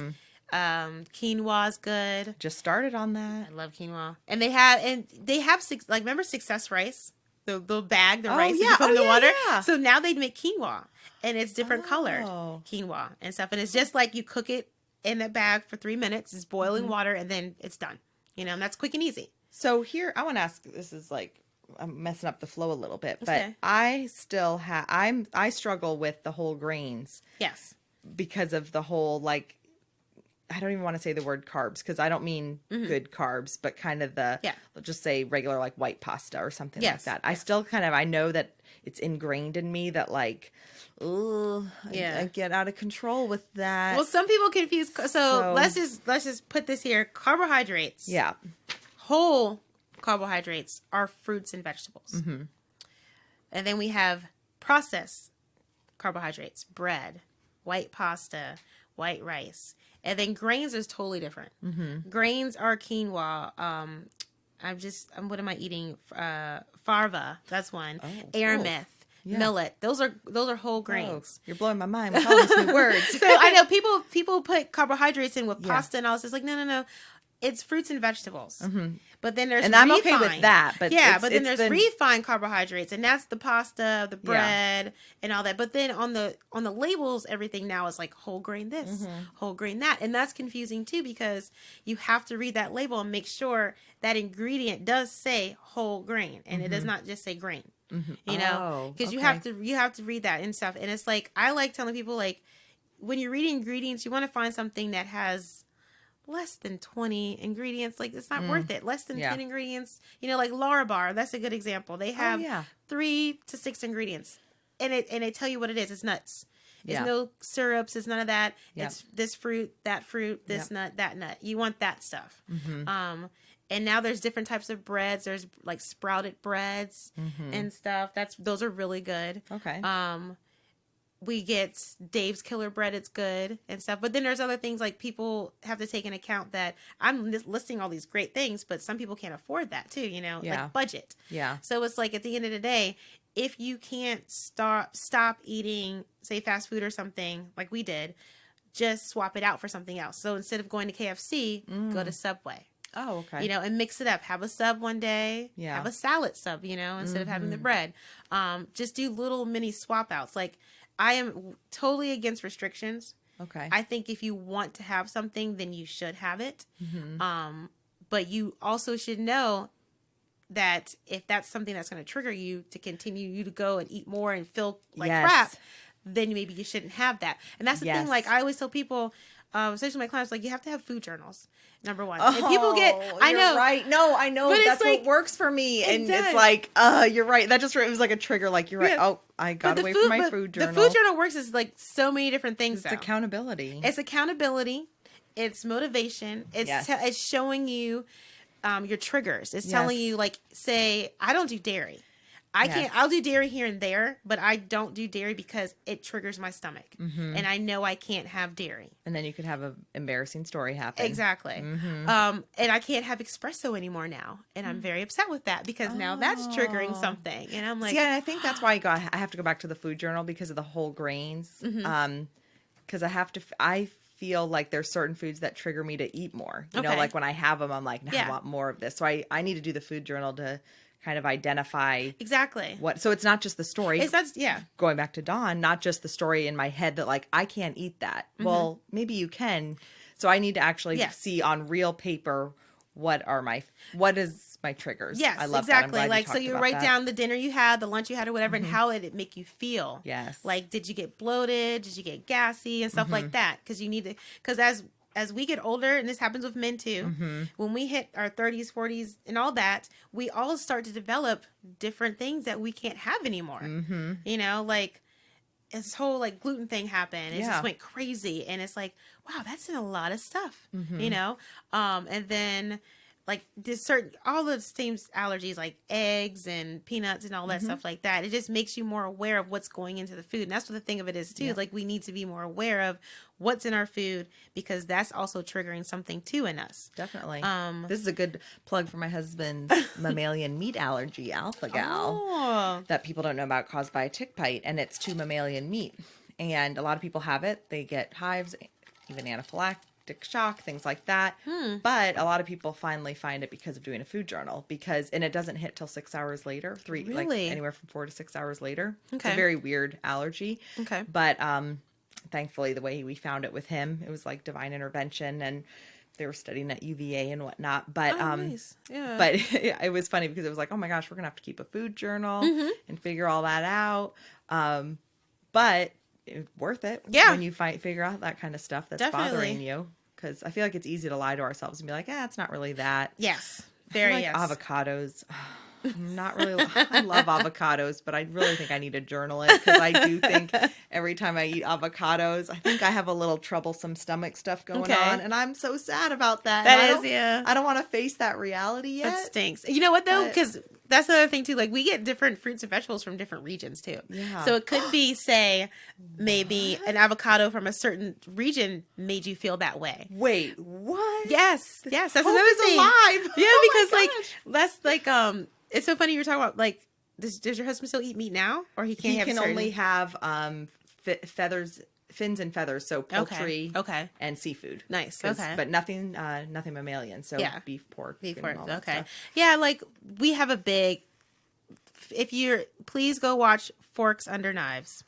Quinoa is good. Just started on that. I love quinoa. And they have remember Success Rice? The bag, the rice that yeah. you put in Oh, the yeah, water. yeah. So now they make quinoa, and it's different colored Oh. quinoa and stuff. And it's just like you cook it in that bag for 3 minutes. It's boiling water, and then it's done. You know, and that's quick and easy. So here, I want to ask, this is like, I'm messing up the flow a little bit, but Okay. I still I struggle with the whole grains Yes. because of the whole, like, I don't even want to say the word carbs because I don't mean good carbs, but kind of the, let's just say regular like white pasta or something like that. I still I know that it's ingrained in me that like, I get out of control with that. Well, some people confuse. So let's just put this here. Carbohydrates. Yeah. Whole carbohydrates are fruits and vegetables. And then we have processed carbohydrates, bread, white pasta, white rice. And then grains is totally different. Mm-hmm. Grains are quinoa. What am I eating? Farva. That's one. Aramith. Yeah. Millet. Those are whole grains. Oh, you're blowing my mind with all these new words. So I know people put carbohydrates in with pasta and all this. It's like, no. It's fruits and vegetables. Mm-hmm. But then there's and I'm okay with that. But but then there's refined carbohydrates, and that's the pasta, the bread, and all that. But then on the labels, everything now is like whole grain this, whole grain that, and that's confusing too because you have to read that label and make sure that ingredient does say whole grain, and it does not just say grain. Mm-hmm. You know, because you have to read that and stuff. And it's like I like telling people like when you're reading ingredients, you want to find something that has less than 20 ingredients. Like it's not worth it. Less than 10 ingredients. You know, like Laura Bar, that's a good example. They have 3 to 6 ingredients. And they tell you what it is. It's nuts. It's no syrups, it's none of that. It's this fruit, this nut, that nut. You want that stuff. Mm-hmm. And now there's different types of breads. There's like sprouted breads and stuff. Those are really good. Okay. We get Dave's Killer Bread. It's good and stuff. But then there's other things like people have to take into account that I'm listing all these great things, but some people can't afford that too, you know, like budget. Yeah. So it's like at the end of the day, if you can't stop eating, say, fast food or something like we did, just swap it out for something else. So instead of going to KFC, go to Subway. Oh, okay. You know, and mix it up. Have a sub one day. Yeah. Have a salad sub, you know, instead of having the bread. Just do little mini swap outs. Like, I am totally against restrictions. Okay. I think if you want to have something, then you should have it. Mm-hmm. But you also should know that if that's something that's going to trigger you to continue you to go and eat more and feel like crap, then maybe you shouldn't have that. And that's the thing. Like, I always tell people, especially my clients, like, you have to have food journals. Number one. Oh, and people get, I know. You're right. No, I know. That's like, what works for me. And it's like, you're right. That just, it was like a trigger. Like, you're right. Oh, I got away from my food journal. The food journal works is like so many different things. It's accountability. It's accountability. It's motivation. It's showing you your triggers. It's telling you, like, say, I don't do dairy. I'll do dairy here and there, but I don't do dairy because it triggers my stomach. And I know I can't have dairy. And then you could have an embarrassing story happen. Exactly. And I can't have espresso anymore now. And I'm very upset with that because now that's triggering something. And I'm like... Yeah, and I think that's why I have to go back to the food journal because of the whole grains. Because I feel like there's certain foods that trigger me to eat more. You know, like when I have them, I'm like, I want more of this. So I need to do the food journal to kind of identify so it's not just the story. It's not, going back to Dawn, not just the story in my head that like I can't eat that. Well, maybe you can. So I need to actually see on real paper what is my triggers. Yes, I love exactly. That. Like, so you write down the dinner you had, the lunch you had, or whatever, and how did it make you feel? Yes. Like, did you get bloated? Did you get gassy and stuff like that? Because you need to. Because as we get older, and this happens with men too, when we hit our 30s, 40s, and all that, we all start to develop different things that we can't have anymore. You know, like this whole like gluten thing happened. It just went crazy, and it's like, wow, that's in a lot of stuff. You know, and then like there's all the same allergies like eggs and peanuts and all that stuff like that. It just makes you more aware of what's going into the food. And that's what the thing of it is too. Like we need to be more aware of what's in our food because that's also triggering something too in us. Definitely. This is a good plug for my husband's mammalian meat allergy, alpha-gal, that people don't know about, caused by a tick bite, and it's to mammalian meat. And a lot of people have it. They get hives, even anaphylactic shock, things like that. But a lot of people finally find it because of doing a food journal and it doesn't hit till 6 hours later, like anywhere from 4 to 6 hours later. It's a very weird allergy. But thankfully the way we found it with him, it was like divine intervention, and they were studying at UVA and whatnot. But nice. but it was funny because it was like, oh my gosh, we're gonna have to keep a food journal and figure all that out. But it's worth it when you figure out that kind of stuff that's bothering you, because I feel like it's easy to lie to ourselves and be like, it's not really that. Very avocados. Not really. I love avocados, but I really think I need to journal it because I do think every time I eat avocados, I think I have a little troublesome stomach stuff going on, and I'm so sad about that. I don't want to face that reality yet. That stinks. You know what though? Because that's the other thing too. Like we get different fruits and vegetables from different regions too. Yeah. So it could be, say, maybe an avocado from a certain region made you feel that way. Wait, what? Yes. That's Hope another is thing. alive. Yeah, Oh because my like gosh. that's like it's so funny you were talking about like does your husband still eat meat now, or he can't He have can certain... only have fins and feathers, so poultry Okay. and seafood. Nice. 'Cause- Okay. But nothing mammalian, so Yeah. beef, pork. Beef and pork. all that Okay. stuff. Yeah, like we have a big. If you're, please go watch Forks Under Knives.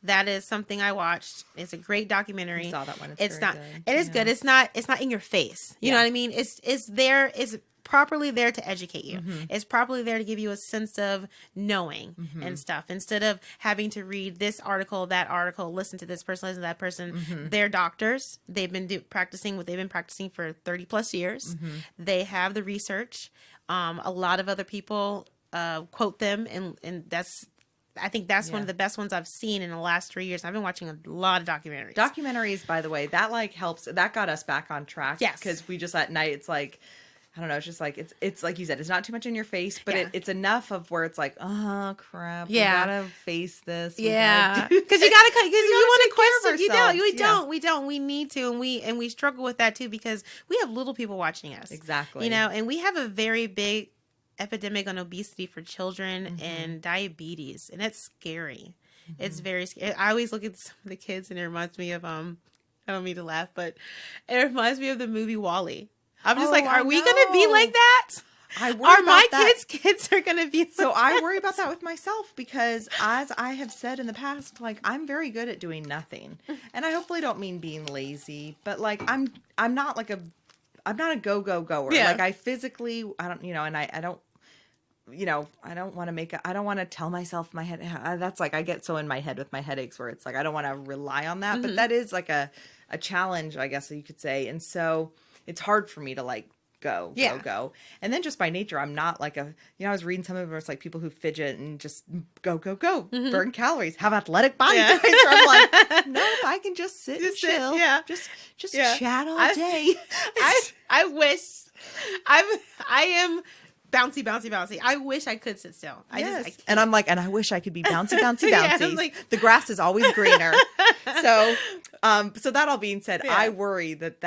That is something I watched. It's a great documentary. I saw that one. It's very not. good. It is good. It's not in your face. You know Yeah. what I mean? It's there. It's properly there to educate you. Mm-hmm. It's properly there to give you a sense of knowing Mm-hmm. and stuff, instead of having to read this article, that article, listen to this person, listen to that person. Mm-hmm. They're doctors. They've been practicing what they've been practicing for 30 plus years. Mm-hmm. They have the research. A lot of other people quote them, and that's. I think that's one of the best ones I've seen in the last 3 years. I've been watching a lot of documentaries. Documentaries, by the way, that like helps. That got us back on track. Yes. Because we just at night, it's like, I don't know. It's just like it's like you said, it's not too much in your face, but Yeah. it's enough of where it's like, oh crap, Yeah. we gotta face this. We Yeah, gotta do because this. you gotta, because you want to take care of question. You don't. ourselves. We Yeah. don't. We don't. We need to, and we struggle with that too because we have little people watching us. Exactly. You know, and we have a very big epidemic on obesity for children Mm-hmm. and diabetes, and it's scary. It's very scary. I always look at some of the kids, and it reminds me of I don't mean to laugh, but it reminds me of the movie WALL-E. I'm just Oh, like, I are we gonna be know. like that? I worry Are about my that. kids are gonna be like So I that? worry about that with myself because, as I have said in the past, like I'm very good at doing nothing, and I hopefully don't mean being lazy, but like I'm not like I'm not a goer. Yeah. Like I physically, I don't, and I don't. I don't want to I don't want to tell myself my head. That's like, I get so in my head with my headaches where it's like, I don't want to rely on that, but that is like a challenge, I guess you could say. And so it's hard for me to like, go. And then just by nature, I'm not like I was reading some of it where it's like people who fidget and just go, burn calories, have athletic body types. Where I'm like, no, I can just sit and chill. Just chat all day. I wish I am bouncy. I wish I could sit still. I can't. And I'm like, and I wish I could be bouncy. Yeah, I'm like- the grass is always greener. So that all being said, Yeah. I worry that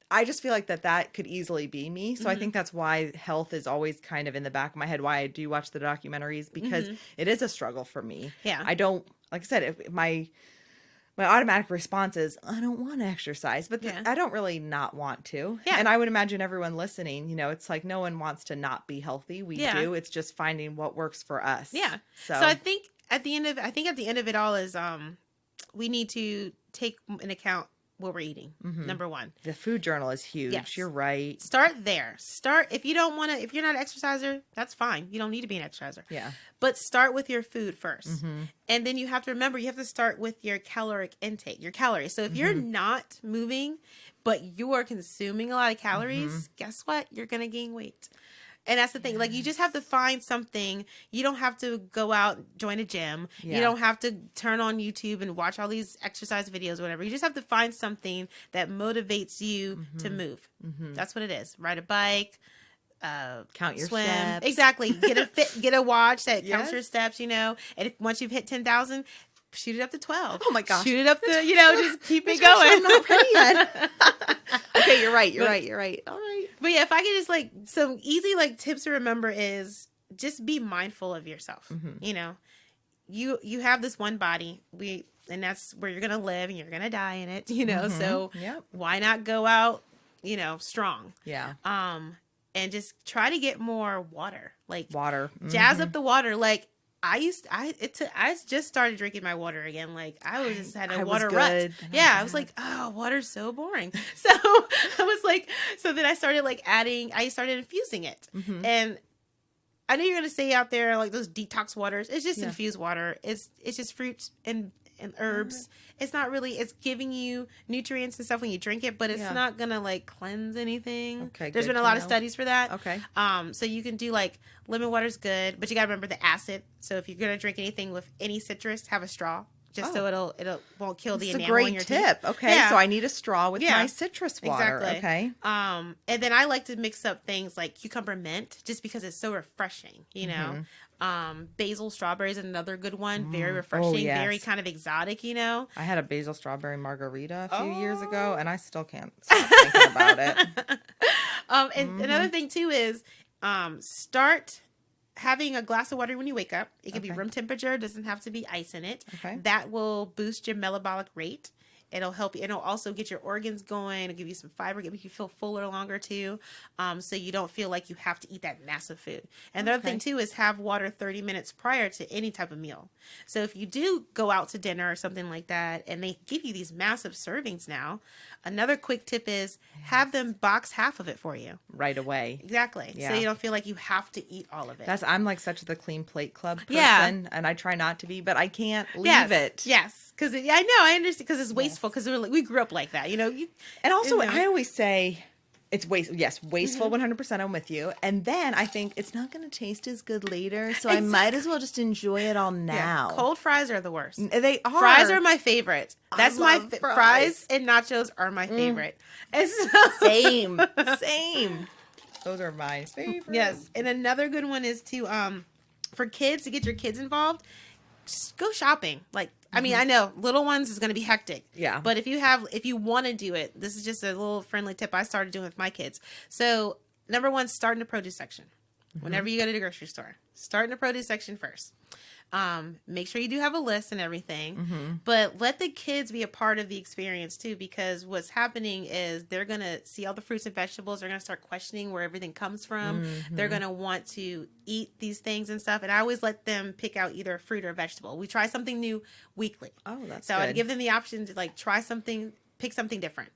I just feel like that could easily be me. So I think that's why health is always kind of in the back of my head, why I do watch the documentaries, because it is a struggle for me. Yeah. I don't, like I said, my automatic response is, I don't want to exercise, but Yeah. I don't really not want to. Yeah. And I would imagine everyone listening, it's like no one wants to not be healthy. We Yeah. do. It's just finding what works for us. Yeah. So I think at the end of it all is we need to take into account what we're eating. Number one. the food journal is huge. Yes. You're right. Start there. If you don't want to, if you're not an exerciser, that's fine. You don't need to be an exerciser. Yeah. But start with your food first. And then you have to remember, you have to start with your caloric intake, your calories. So if you're not moving, but you are consuming a lot of calories, guess what? You're going to gain weight. And that's the thing. Like, you just have to find something. You don't have to go out, join a gym. Yeah. You don't have to turn on YouTube and watch all these exercise videos or whatever. You just have to find something that motivates you to move. That's what it is. Ride a bike, Count your swim. steps. Exactly. Get a watch that counts your Yes. steps, and if once you've hit 10,000, shoot it up to 12. Oh my gosh. Shoot it up to, just keep it Gosh, going. I'm not ready yet. Okay, you're right. You're right. All right. But yeah, if I could just some easy tips to remember is just be mindful of yourself. You have this one body, and that's where you're gonna live and you're gonna die in it. So Yep. why not go out, strong? Yeah. And just try to get more water. Water. Jazz up the water. I just started drinking my water again. I was just had a I was water good, rut. and Yeah, I'm I was like, oh, water's so boring. So I was like, so then I started I started infusing it. And I know you're gonna say out there those detox waters. It's just infused water. It's just fruits and herbs. It's not really. It's giving you nutrients and stuff when you drink it, but it's not gonna cleanse anything. Okay, There's good been a to lot of know. studies for that. Okay. So you can do lemon water's good, but you gotta remember the acid. So if you're gonna drink anything with any citrus, have a straw. just so it won't kill the It's a enamel in great your tip. teeth. Okay, Yeah. so I need a straw with Yeah. my citrus water. Exactly. Okay. And then I like to mix up things like cucumber mint, just because it's so refreshing. You know, basil strawberry is another good one. Very refreshing. yes. Very kind of exotic. You know. I had a basil strawberry margarita a few years ago, and I still can't stop thinking about it. And another thing too is start having a glass of water when you wake up. It can be room temperature. It doesn't have to be ice in it. Okay. That will boost your metabolic rate. It'll help you. It'll also get your organs going. It'll give you some fiber, make you feel fuller longer too. So you don't feel like you have to eat that massive food. And the other thing too is have water 30 minutes prior to any type of meal. So if you do go out to dinner or something like that, and they give you these massive servings now, another quick tip is have them box half of it for you. Right away. Exactly. Yeah. So you don't feel like you have to eat all of it. I'm like such the clean plate club person, Yeah. and I try not to be, but I can't leave yes. it. Yes. Because I know, I understand, because it's wasteful, because we grew up like that, you know. And also, you know. I always say it's wasteful 100%. I'm with you. And then I think it's not going to taste as good later, so I might as well just enjoy it all now. Cold fries are the worst. They are. Fries are my favorite. That's my love fries and nachos are my favorite. And so, Same. Those are my favorite. yes. And another good one is to for kids, to get your kids involved, just go shopping. Like, I mean, I know little ones is going to be hectic. Yeah. But if you want to do it, this is just a little friendly tip I started doing with my kids. So, number one, start in the produce section. Whenever you go to the grocery store, start in the produce section first. Make sure you do have a list and everything, but let the kids be a part of the experience too, because what's happening is they're going to see all the fruits and vegetables. They're going to start questioning where everything comes from. They're going to want to eat these things and stuff. And I always let them pick out either a fruit or a vegetable. We try something new weekly. Oh, that's so good. I'd give them the option to like try something, pick something different,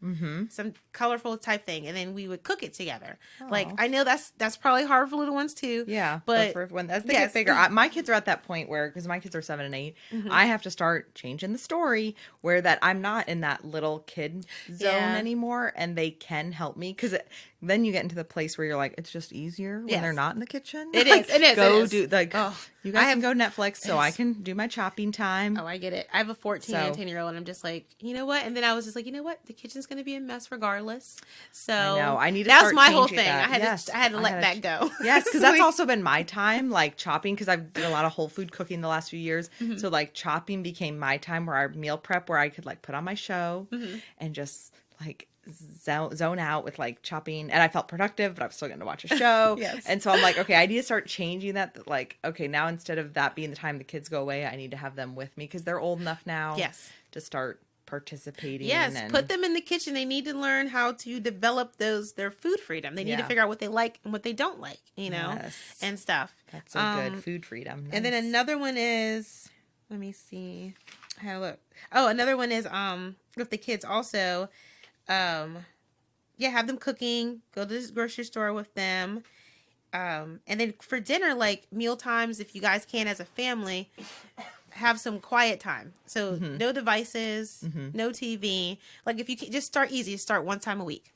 some colorful type thing, and then we would cook it together. Like, I know that's probably hard for little ones too. Yeah, but for when as they get bigger, my kids are at that point where, because my kids are 7 and 8, I have to start changing the story where that I'm not in that little kid zone anymore, and they can help me, because then you get into the place where you're like, it's just easier when they're not in the kitchen. It like, is. It is. Go it is. do like. Oh, you guys can go Netflix, so I can do my chopping time. Oh, I get it. I have a 14 and 10-year-old, and I'm just like, you know what? And then I was just like, you know what? The kitchen's going to be a mess regardless. So I know. I need to that was start my whole changing thing. that. I had to let that go. Yes, because that's also been my time, like chopping, because I've done a lot of whole food cooking the last few years. So like chopping became my time, where our meal prep, where I could like put on my show and just like zone out with like chopping, and I felt productive, but I was still going to watch a show. Yes. And so I'm like, okay, I need to start changing that. Like, okay, now instead of that being the time the kids go away, I need to have them with me, because they're old enough now. Yes. To start participating. Yes, and put them in the kitchen. They need to learn how to develop their food freedom. They need to figure out what they like and what they don't like, you know, and stuff. That's a good food freedom. Nice. And then another one is, let me see. How look. Oh, another one is with the kids also. Have them cooking. Go to the grocery store with them. And then for dinner, like meal times, if you guys can as a family, have some quiet time. So no devices, no TV. Like if you can, just start easy. Start one time a week,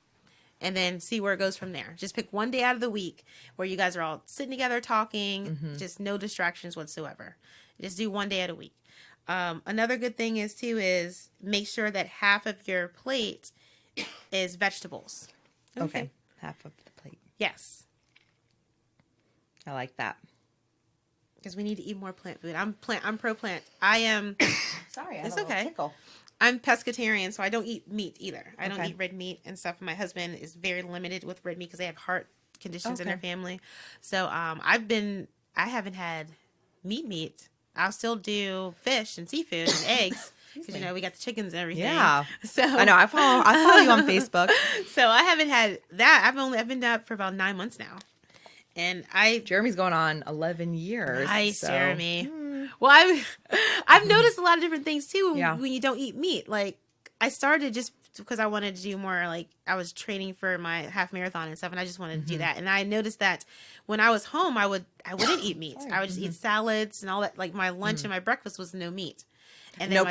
and then see where it goes from there. Just pick one day out of the week where you guys are all sitting together talking. Just no distractions whatsoever. Just do one day at a week. Another good thing is make sure that half of your plate is vegetables. Okay. Half of the plate. Yes. I like that. Because we need to eat more plant food. I'm pro plant. I am. Sorry, it's okay. Tickle. I'm pescatarian, so I don't eat meat either. I don't eat red meat and stuff. My husband is very limited with red meat because they have heart conditions in their family. So I haven't had meat. I'll still do fish and seafood and eggs. Because, we got the chickens and everything. Yeah. So I know. I follow you on Facebook. So I haven't had that. I've been that for about 9 months now. And Jeremy's going on 11 years. Nice, so. Jeremy. Well, I've noticed a lot of different things too when you don't eat meat. Like I started just because I wanted to do more, like I was training for my half marathon and stuff, and I just wanted to do that. And I noticed that when I was home, I wouldn't eat meat. I would just eat salads and all that. Like my lunch and my breakfast was no meat. And then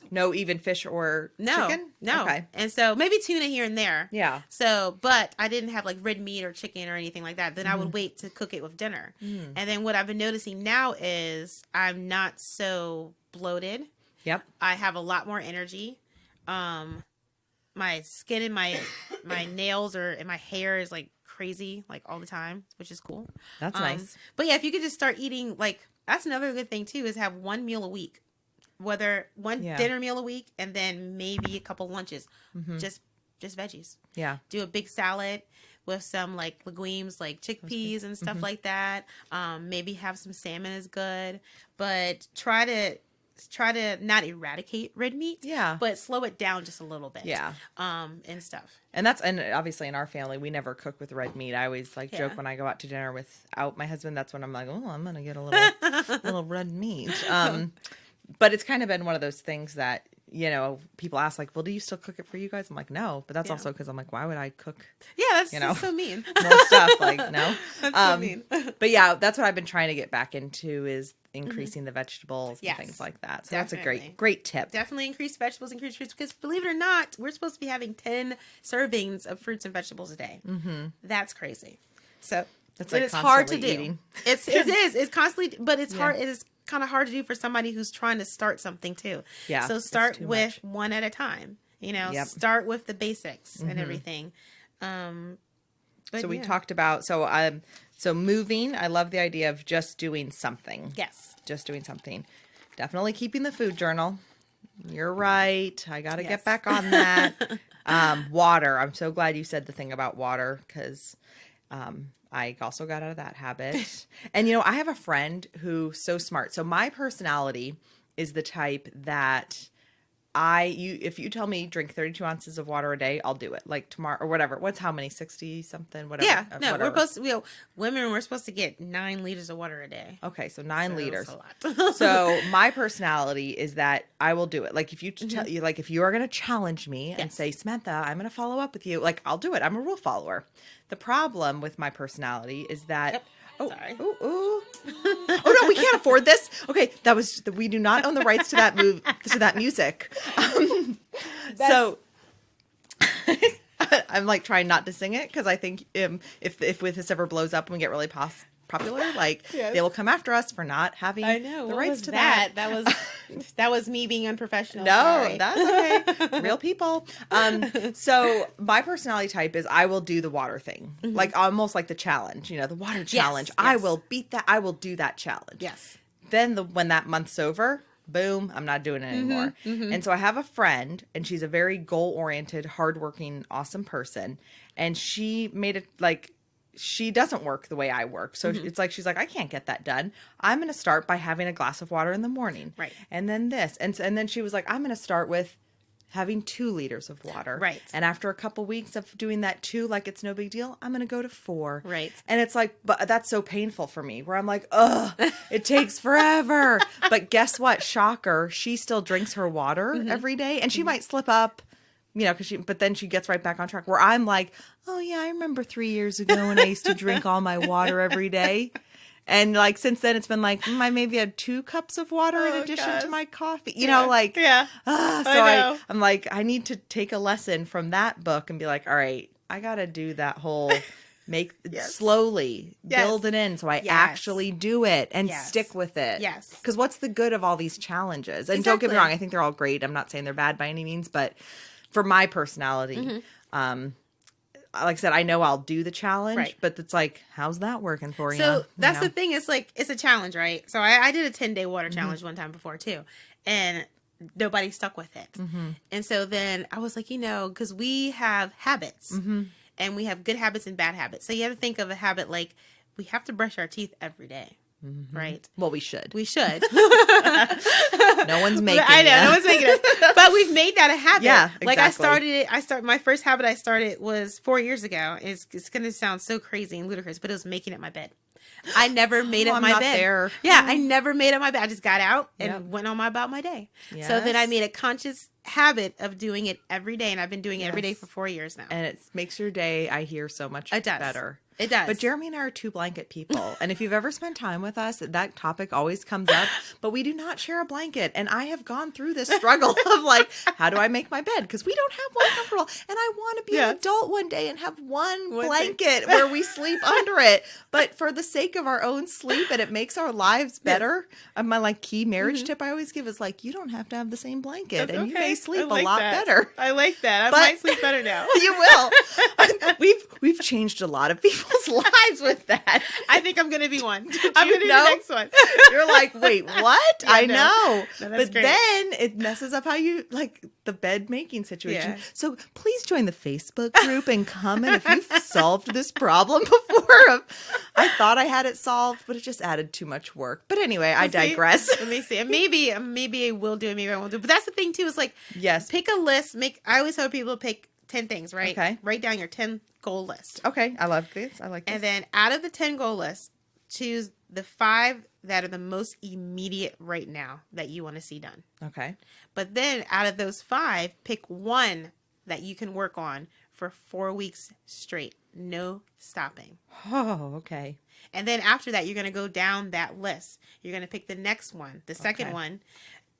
No, even fish or chicken? No. Okay. And so maybe tuna here and there. Yeah. So, but I didn't have like red meat or chicken or anything like that. Then I would wait to cook it with dinner. And then what I've been noticing now is I'm not so bloated. Yep. I have a lot more energy. My skin and my nails and my hair is like crazy like all the time, which is cool. That's nice. But yeah, if you could just start eating, like, that's another good thing too, is have one meal a week. Whether one dinner meal a week and then maybe a couple lunches, just veggies. Yeah. Do a big salad with some like legumes, like chickpeas and stuff like that. Maybe have some salmon is good, but try to not eradicate red meat. Yeah. But slow it down just a little bit. Yeah. And stuff. And obviously in our family, we never cook with red meat. I always joke when I go out to dinner without my husband, that's when I'm like, oh, I'm going to get a little red meat. But it's kind of been one of those things that, you know, people ask like, well, do you still cook it for you guys? I'm like, no, but that's also because I'm like, why would I cook? Yeah, that's so mean. More stuff, like, no. That's so mean. But yeah, that's what I've been trying to get back into is increasing the vegetables and things like that. So Definitely. that's a great tip. Definitely increase vegetables, increase fruits, because believe it or not, we're supposed to be having 10 servings of fruits and vegetables a day. That's crazy. So it's hard to do. Eating. It is. It's constantly, but it's hard. It is kind of hard to do for somebody who's trying to start something too. Yeah. So start with one at a time. You know, start with the basics and everything. So we talked about so moving. I love the idea of just doing something. Yes. Just doing something. Definitely keeping the food journal. You're right. I got to get back on that. Water. I'm so glad you said the thing about water because I also got out of that habit. And, you know, I have a friend who's so smart. So my personality is the type that if you tell me drink 32 ounces of water a day, I'll do it. Like tomorrow or whatever. What's how many? 60 something, whatever. Yeah. No, whatever. we're supposed to get 9 liters of water a day. Okay. So 9 liters. That's a lot. So my personality is that I will do it. Like if you tell you, like if you are going to challenge me and say, Samantha, I'm going to follow up with you. Like I'll do it. I'm a rule follower. The problem with my personality is that Sorry. Oh no, we can't afford this. Okay, we do not own the rights to that music. So I'm like trying not to sing it because I think if this ever blows up and we get really popular, like they will come after us for not having the rights to that. That was me being unprofessional. No, sorry. that's okay. Real people. So my personality type is I will do the water thing, like almost like the challenge. You know, the water challenge. Yes. I will beat that. I will do that challenge. Yes. Then when that month's over, boom, I'm not doing it anymore. And so I have a friend, and she's a very goal-oriented, hardworking, awesome person, and she made it like. She doesn't work the way I work. So it's like, she's like, I can't get that done. I'm going to start by having a glass of water in the morning. Right. And then this. And then she was like, I'm going to start with having 2 liters of water. Right. And after a couple weeks of doing that 2, like it's no big deal, I'm going to go to 4. Right. And it's like, but that's so painful for me where I'm like, ugh, it takes forever. But guess what? Shocker. She still drinks her water every day and she might slip up. You know, but then she gets right back on track where I'm like, oh yeah, I remember 3 years ago when I used to drink all my water every day. And like, since then it's been like, I maybe had 2 cups of water in addition to my coffee, you know, like, so I'm like, I need to take a lesson from that book and be like, all right, I got to do that whole slowly build it in. So I actually do it and stick with it. Yes. Because what's the good of all these challenges? And don't get me wrong. I think they're all great. I'm not saying they're bad by any means, but for my personality, like I said, I know I'll do the challenge, but it's like, how's that working for you? So that's the thing. It's like, it's a challenge, right? So I did a 10-day water challenge one time before too. And nobody stuck with it. And so then I was like, you know, because we have habits and we have good habits and bad habits. So you have to think of a habit like we have to brush our teeth every day. Right. Well, we should. We should. No one's making it. I know. No one's making it. But we've made that a habit. Yeah, exactly. Like my first habit I started was 4 years ago. It's going to sound so crazy and ludicrous, but it was making up my bed. I never made up my bed. There. Yeah, I never made up my bed. I just got out and went on about my day. Yes. So then I made a conscious habit of doing it every day, and I've been doing it every day for 4 years now. And it makes your day, I hear, so much better. It does. But Jeremy and I are two blanket people. And if you've ever spent time with us, that topic always comes up. But we do not share a blanket. And I have gone through this struggle of like, how do I make my bed? Because we don't have one comfortable. And I want to be an adult one day and have one blanket where we sleep under it. But for the sake of our own sleep, and it makes our lives better. My like key marriage tip I always give is like, you don't have to have the same blanket. That's and you may sleep a lot that. better. I like that. I might sleep better now. You will. We've changed a lot of people's lives with that. I think I'm going to be one. I'm going to be the next one. You're like, wait, what? Yeah, I know. No, but great. then it messes up how you like the bed making situation. Yeah. So please join the Facebook group and comment if you've solved this problem before. I thought I had it solved, but it just added too much work. But anyway, I digress. Let me see. Maybe I will do it. Maybe I won't do it. But that's the thing too, is like, yes, pick a list. I always tell people to pick 10 things, right? Okay. Write down your 10 goal list. Okay. I love this. I like this. And then out of the 10 goal lists, choose the 5 that are the most immediate right now that you want to see done. Okay. But then out of those 5, pick one that you can work on for 4 weeks straight. No stopping. Oh, okay. And then after that, you're going to go down that list. You're going to pick the next one, the second one,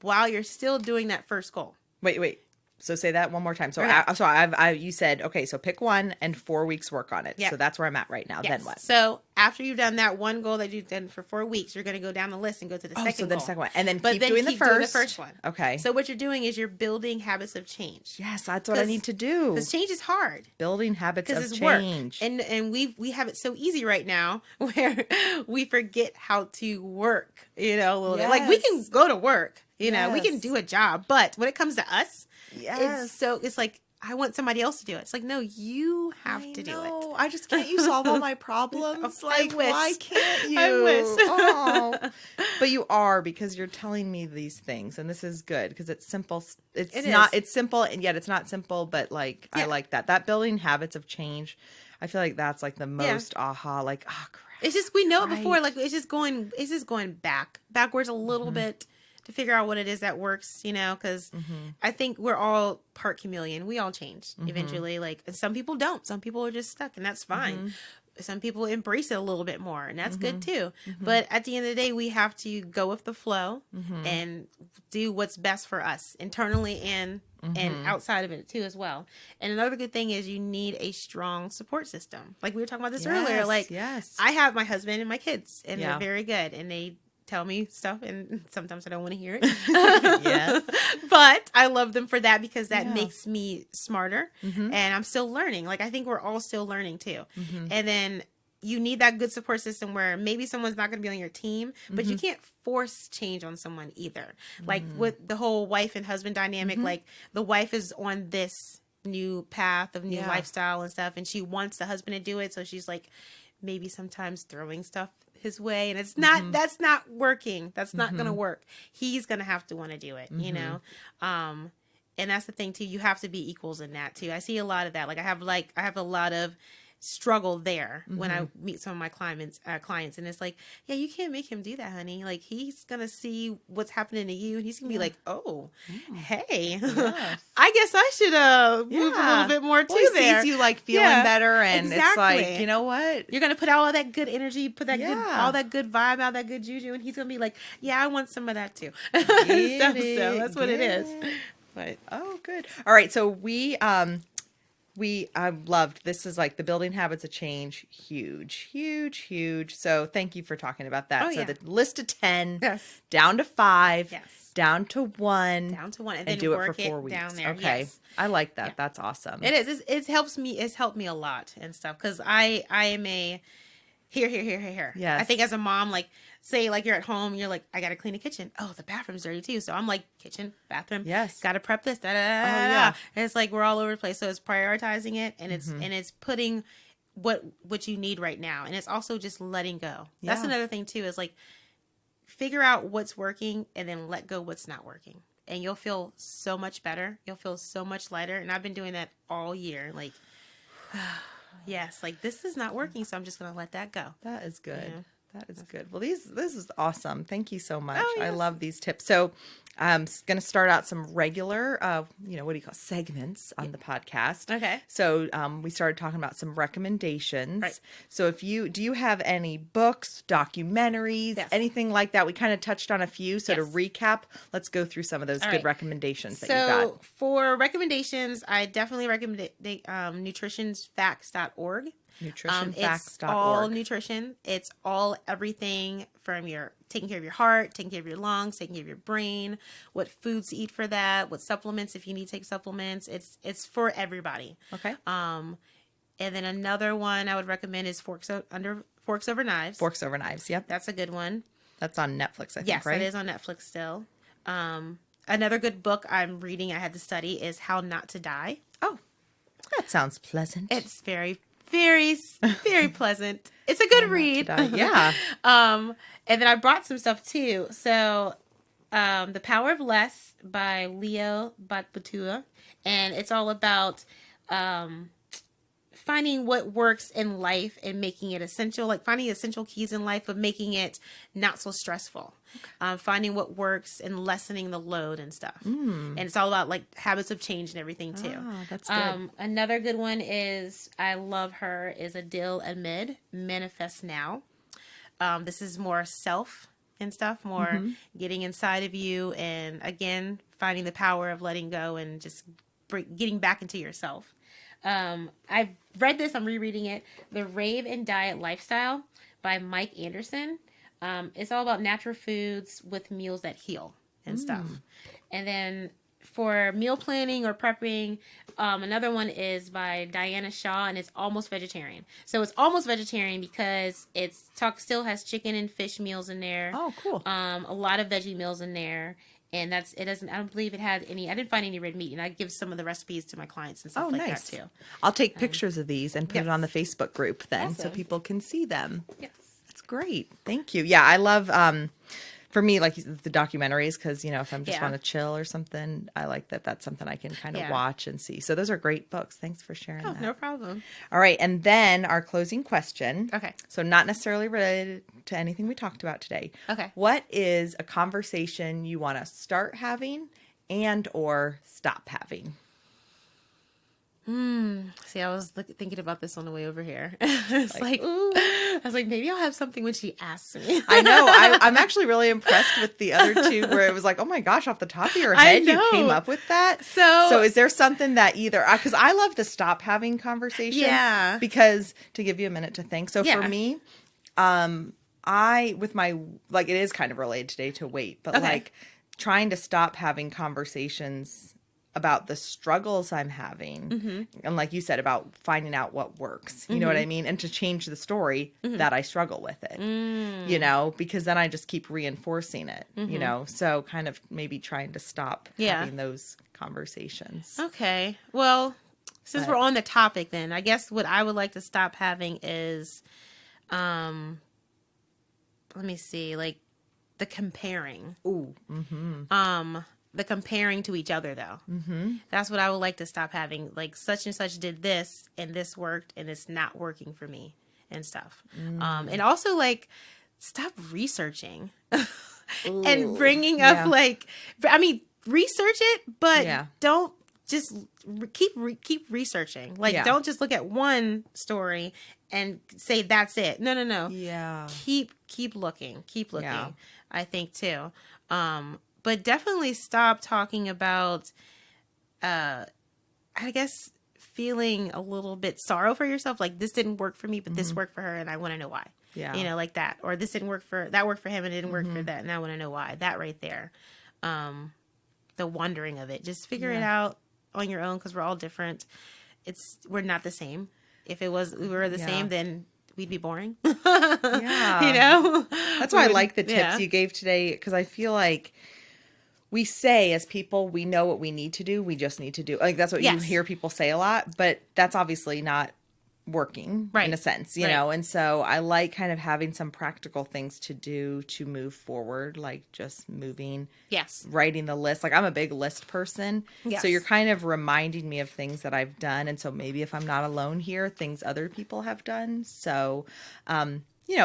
while you're still doing that first goal. Wait. So say that one more time. So, okay. You said, okay, so pick one and 4 weeks work on it. Yeah. So that's where I'm at right now. Yes. Then what? So after you've done that one goal that you've done for 4 weeks, you're going to go down the list and go to the second so goal. then second one. And then But keep then doing keep the doing the first one. Okay. So what you're doing is you're building habits of change. Yes, that's what I need to do. Because change is hard. Building habits of It's change. work. And we have it so easy right now where we forget how to work, you know, a little bit. Like we can go to work, you know, we can do a job, but when it comes to us, it's like, I want somebody else to do it. It's like, no, you have to do it. I just can't you solve all my problems? Like, why can't you? I wish. Oh. But you are, because you're telling me these things, and this is good because it's simple. It's simple, and yet it's not simple, but like, I like that. That building habits of change. I feel like that's like the most aha, like, oh, crap. It's just, we know it before, like, it's just going backwards a little bit to figure out what it is that works, you know, because I think we're all part chameleon. We all change eventually. Like, and some people don't. Some people are just stuck, and that's fine. Some people embrace it a little bit more, and that's good too. But at the end of the day, we have to go with the flow and do what's best for us internally and outside of it too as well. And another good thing is you need a strong support system. Like we were talking about this earlier. Like, I have my husband and my kids, and they're very good, and they tell me stuff, and sometimes I don't want to hear it. But I love them for that, because that makes me smarter, and I'm still learning. Like, I think we're all still learning too. And then you need that good support system where maybe someone's not going to be on your team, but you can't force change on someone either. Like with the whole wife and husband dynamic, like the wife is on this new path of new lifestyle and stuff, and she wants the husband to do it. So she's like, maybe sometimes throwing stuff his way, and it's not that's not working. That's not gonna work. He's gonna have to want to do it, you know. And that's the thing too. You have to be equals in that too. I see a lot of that. Like I have a lot of struggle there when I meet some of my clients, and it's like, yeah, you can't make him do that, honey. Like, he's gonna see what's happening to you, and he's gonna be like, oh, hey, I guess I should move a little bit more too. He sees you like feeling better, and it's like, you know what, you're gonna put out all that good energy, put that good, all that good vibe, all that good juju, and he's gonna be like, yeah, I want some of that too. So that's what it is. But good. All right, so I loved, this is like the building habits of change. Huge. So thank you for talking about that. The list of 10, down to 5, down to 1, and then do it for work 4 weeks. Down there. Okay. I like that. That's awesome. It is. It's helped me a lot and stuff. Cause I am a here. Yes. I think as a mom, like, say like you're at home, you're like, I got to clean the kitchen. Oh, the bathroom's dirty too. So I'm like, kitchen, bathroom. Yes. Got to prep this. And it's like, we're all over the place. So it's prioritizing it, and it's putting what you need right now. And it's also just letting go. That's another thing too, is like, figure out what's working and then let go what's not working. And you'll feel so much better. You'll feel so much lighter. And I've been doing that all year. Like, yes, like, this is not working, so I'm just going to let that go. That is good. That is good. Well, this is awesome. Thank you so much. Oh, yes. I love these tips. So I'm going to start out some regular, what do you call segments on the podcast. Okay. So we started talking about some recommendations. Right. So do you have any books, documentaries, Yes. anything anything like that? We kind of touched on a few. So to Yes. recap, let's go through some of those All good right. recommendations that you So got. for recommendations, I definitely recommend nutritionsfacts.org. It's all Nutritionfacts.org. nutrition. It's all everything from your taking care of your heart, taking care of your lungs, taking care of your brain, what foods to eat for that, what supplements if you need to take supplements. It's for everybody. Okay. And then another one I would recommend is Forks Over Knives. Forks Over Knives. Yep. That's a good one. That's on Netflix, I think, Yes, right? it is on Netflix still. Another good book I'm reading, I had to study, is How Not to Die. Oh, that sounds pleasant. It's very, very, very pleasant. It's a good read. Yeah. And then I brought some stuff too. So, The Power of Less by Leo Batbatua. And it's all about finding what works in life and making it essential, like finding essential keys in life, but making it not so stressful. Finding what works and lessening the load and stuff. And it's all about like habits of change and everything too. Oh, that's good. Another good one is, I love her, is Adil Ahmed, Manifest Now. This is more self and stuff, more getting inside of you, and again, finding the power of letting go and just getting back into yourself. I've read this, I'm rereading it, The Rave and Diet Lifestyle by Mike Anderson. It's all about natural foods with meals that heal and stuff. And then for meal planning or prepping, another one is by Diana Shaw, and it's almost vegetarian. So it's almost vegetarian because still has chicken and fish meals in there. Oh, cool. A lot of veggie meals in there. And I don't believe it had any, I didn't find any red meat. And I give some of the recipes to my clients and stuff like nice. that too. I'll take pictures of these and put it yes. on the Facebook group then so Awesome. people can see them. Yes. That's great. Thank you. Yeah, I love, for me, like the documentaries, because, if I'm just Yeah. want to chill or something, I like that that's something I can kind of Yeah. watch and see. So those are great books. Thanks for sharing Oh, that. no problem. All right. And then our closing question. Okay. So not necessarily related to anything we talked about today. Okay. What is a conversation you want to start having and or stop having? See, I was thinking about this on the way over here. It's like, I was like, maybe I'll have something when she asks me. I know. I'm actually really impressed with the other two where it was like, oh my gosh, off the top of your head, you know. came up with that. So is there something that because I love the stop having conversation. Yeah. Because to give you a minute to think. So Yeah. for me, with my, like, it is kind of related today to weight, but Okay. like trying to stop having conversations about the struggles I'm having. And like you said, about finding out what works, you know what I mean? And to change the story that I struggle with it, because then I just keep reinforcing it, so kind of maybe trying to stop Yeah. having those conversations. Okay. Well, since we're on the topic then, I guess what I would like to stop having is, let me see, like the comparing. Ooh. The comparing to each other though. That's what I would like to stop having. Like such and such did this and this worked and it's not working for me and stuff. And also like stop researching and bringing up research it, but don't just keep researching. Like don't just look at one story and say that's it. No. Yeah. Keep looking. Yeah. I think too. But definitely stop talking about, I guess, feeling a little bit sorrow for yourself. Like this didn't work for me, but this worked for her, and I want to know why. Yeah. Like that. Or this didn't work that worked for him, and it didn't work for that, and I want to know why. That right there. The wondering of it. Just figure it out on your own because we're all different. We're not the same. If we were the same, then we'd be boring. Yeah. That's why I like the tips you gave today, because I feel like we say as people, we know what we need to do. We just need to do. Like that's what you hear people say a lot, but that's obviously not working in a sense, you know? And so I like kind of having some practical things to do to move forward, like just moving, writing the list. Like I'm a big list person. Yes. So you're kind of reminding me of things that I've done. And so maybe if I'm not alone here, things other people have done. So,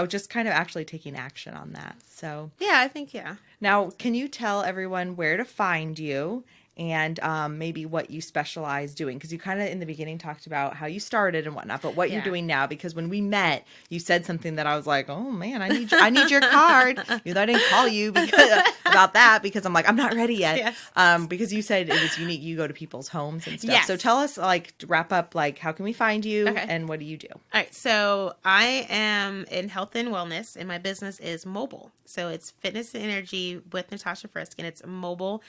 just kind of actually taking action on that. So Yeah, I think, yeah. now, can you tell everyone where to find you and maybe what you specialize doing? Because you kind of in the beginning talked about how you started and whatnot, but what you're doing now. Because when we met, you said something that I was like, "Oh man, I need your card." Even though I didn't call you about that because I'm like, I'm not ready yet. Yes. Because you said it was unique. You go to people's homes and stuff. Yes. So tell us, like, to wrap up, like, how can we find you Okay. and what do you do? All right, so I am in health and wellness, and my business is mobile. So it's Fitness and Energy with Natasha Frisk, and it's a mobile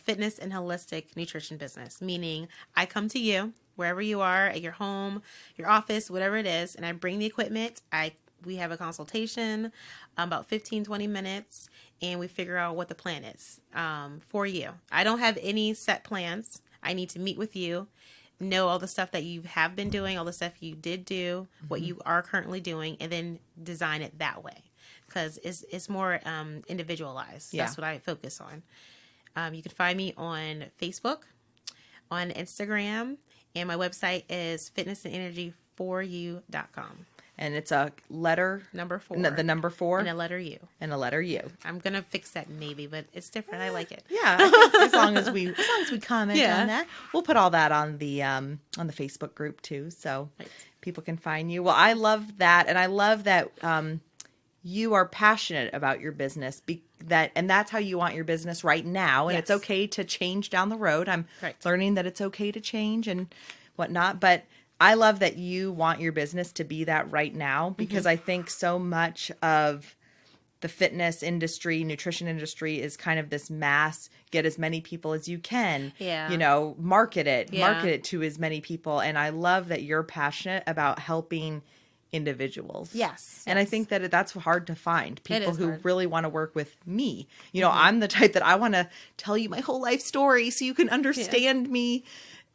fitness and holistic nutrition business, meaning I come to you wherever you are, at your home, your office, whatever it is, and I bring the equipment. We have a consultation, about 15, 20 minutes, and we figure out what the plan is for you. I don't have any set plans. I need to meet with you, know all the stuff that you have been doing, all the stuff you did do, what you are currently doing, and then design it that way because it's more individualized. Yeah. That's what I focus on. You can find me on Facebook, on Instagram, and my website is fitnessandenergy4u.com. And it's a letter Number 4. the number 4 And a letter U. and a letter U. I'm going to fix that maybe, but it's different. I like it. Yeah, I think as long as we comment Yeah. on that, we'll put all that on the Facebook group too, so Right. people can find you. Well, I love that, and I love that you are passionate about your business. And that's how you want your business right now. And Yes. it's okay to change down the road. I'm Right. learning that it's okay to change and whatnot, but I love that you want your business to be that right now because I think so much of the fitness industry, nutrition industry is kind of this mass, get as many people as you can, Yeah. Market it Yeah. to as many people. And I love that you're passionate about helping individuals. Yes. And I Yes. think that that's hard to find people is who hard. really want to work with me. I'm the type that I want to tell you my whole life story so you can understand me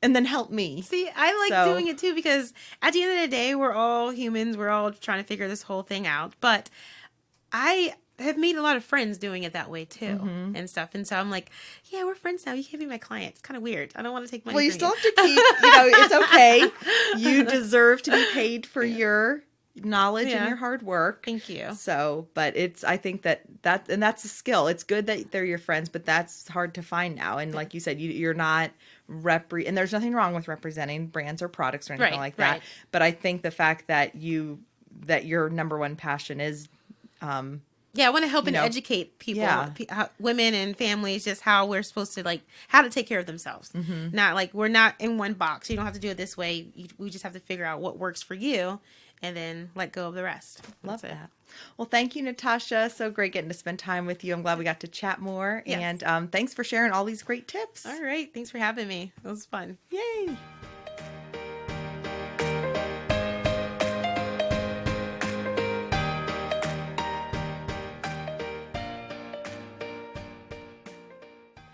and then help me. See, I like doing it too because at the end of the day, we're all humans. We're all trying to figure this whole thing out. But I have made a lot of friends doing it that way too and stuff. And so I'm like, yeah, we're friends now. You can't be my client. It's kind of weird. I don't want to take money Well, you from still have to keep, it's okay. You deserve to be paid for your knowledge and your hard work. Thank you. So, but I think that's a skill. It's good that they're your friends, but that's hard to find now. And like you said, you're not and there's nothing wrong with representing brands or products or anything like that. Right. But I think the fact that your number one passion is, Yeah, I want to help and educate people, women and families, just how we're supposed to, how to take care of themselves. Not like we're not in one box. You don't have to do it this way. We just have to figure out what works for you and then let go of the rest. Love that. Well, thank you, Natasha. So great getting to spend time with you. I'm glad we got to chat more. Yes. And thanks for sharing all these great tips. All right. Thanks for having me. It was fun. Yay.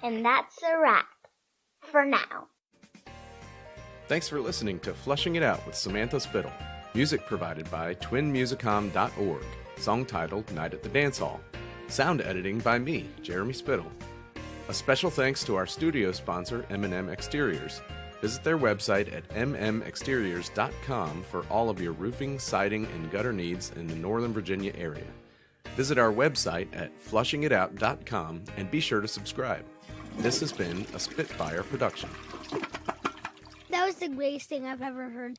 And that's a wrap for now. Thanks for listening to Flushing It Out with Samantha Spittle. Music provided by twinmusicom.org. Song titled Night at the Dance Hall. Sound editing by me, Jeremy Spittle. A special thanks to our studio sponsor, M&M Exteriors. Visit their website at mmexteriors.com for all of your roofing, siding, and gutter needs in the Northern Virginia area. Visit our website at flushingitout.com and be sure to subscribe. This has been a Spitfire production. That was the greatest thing I've ever heard.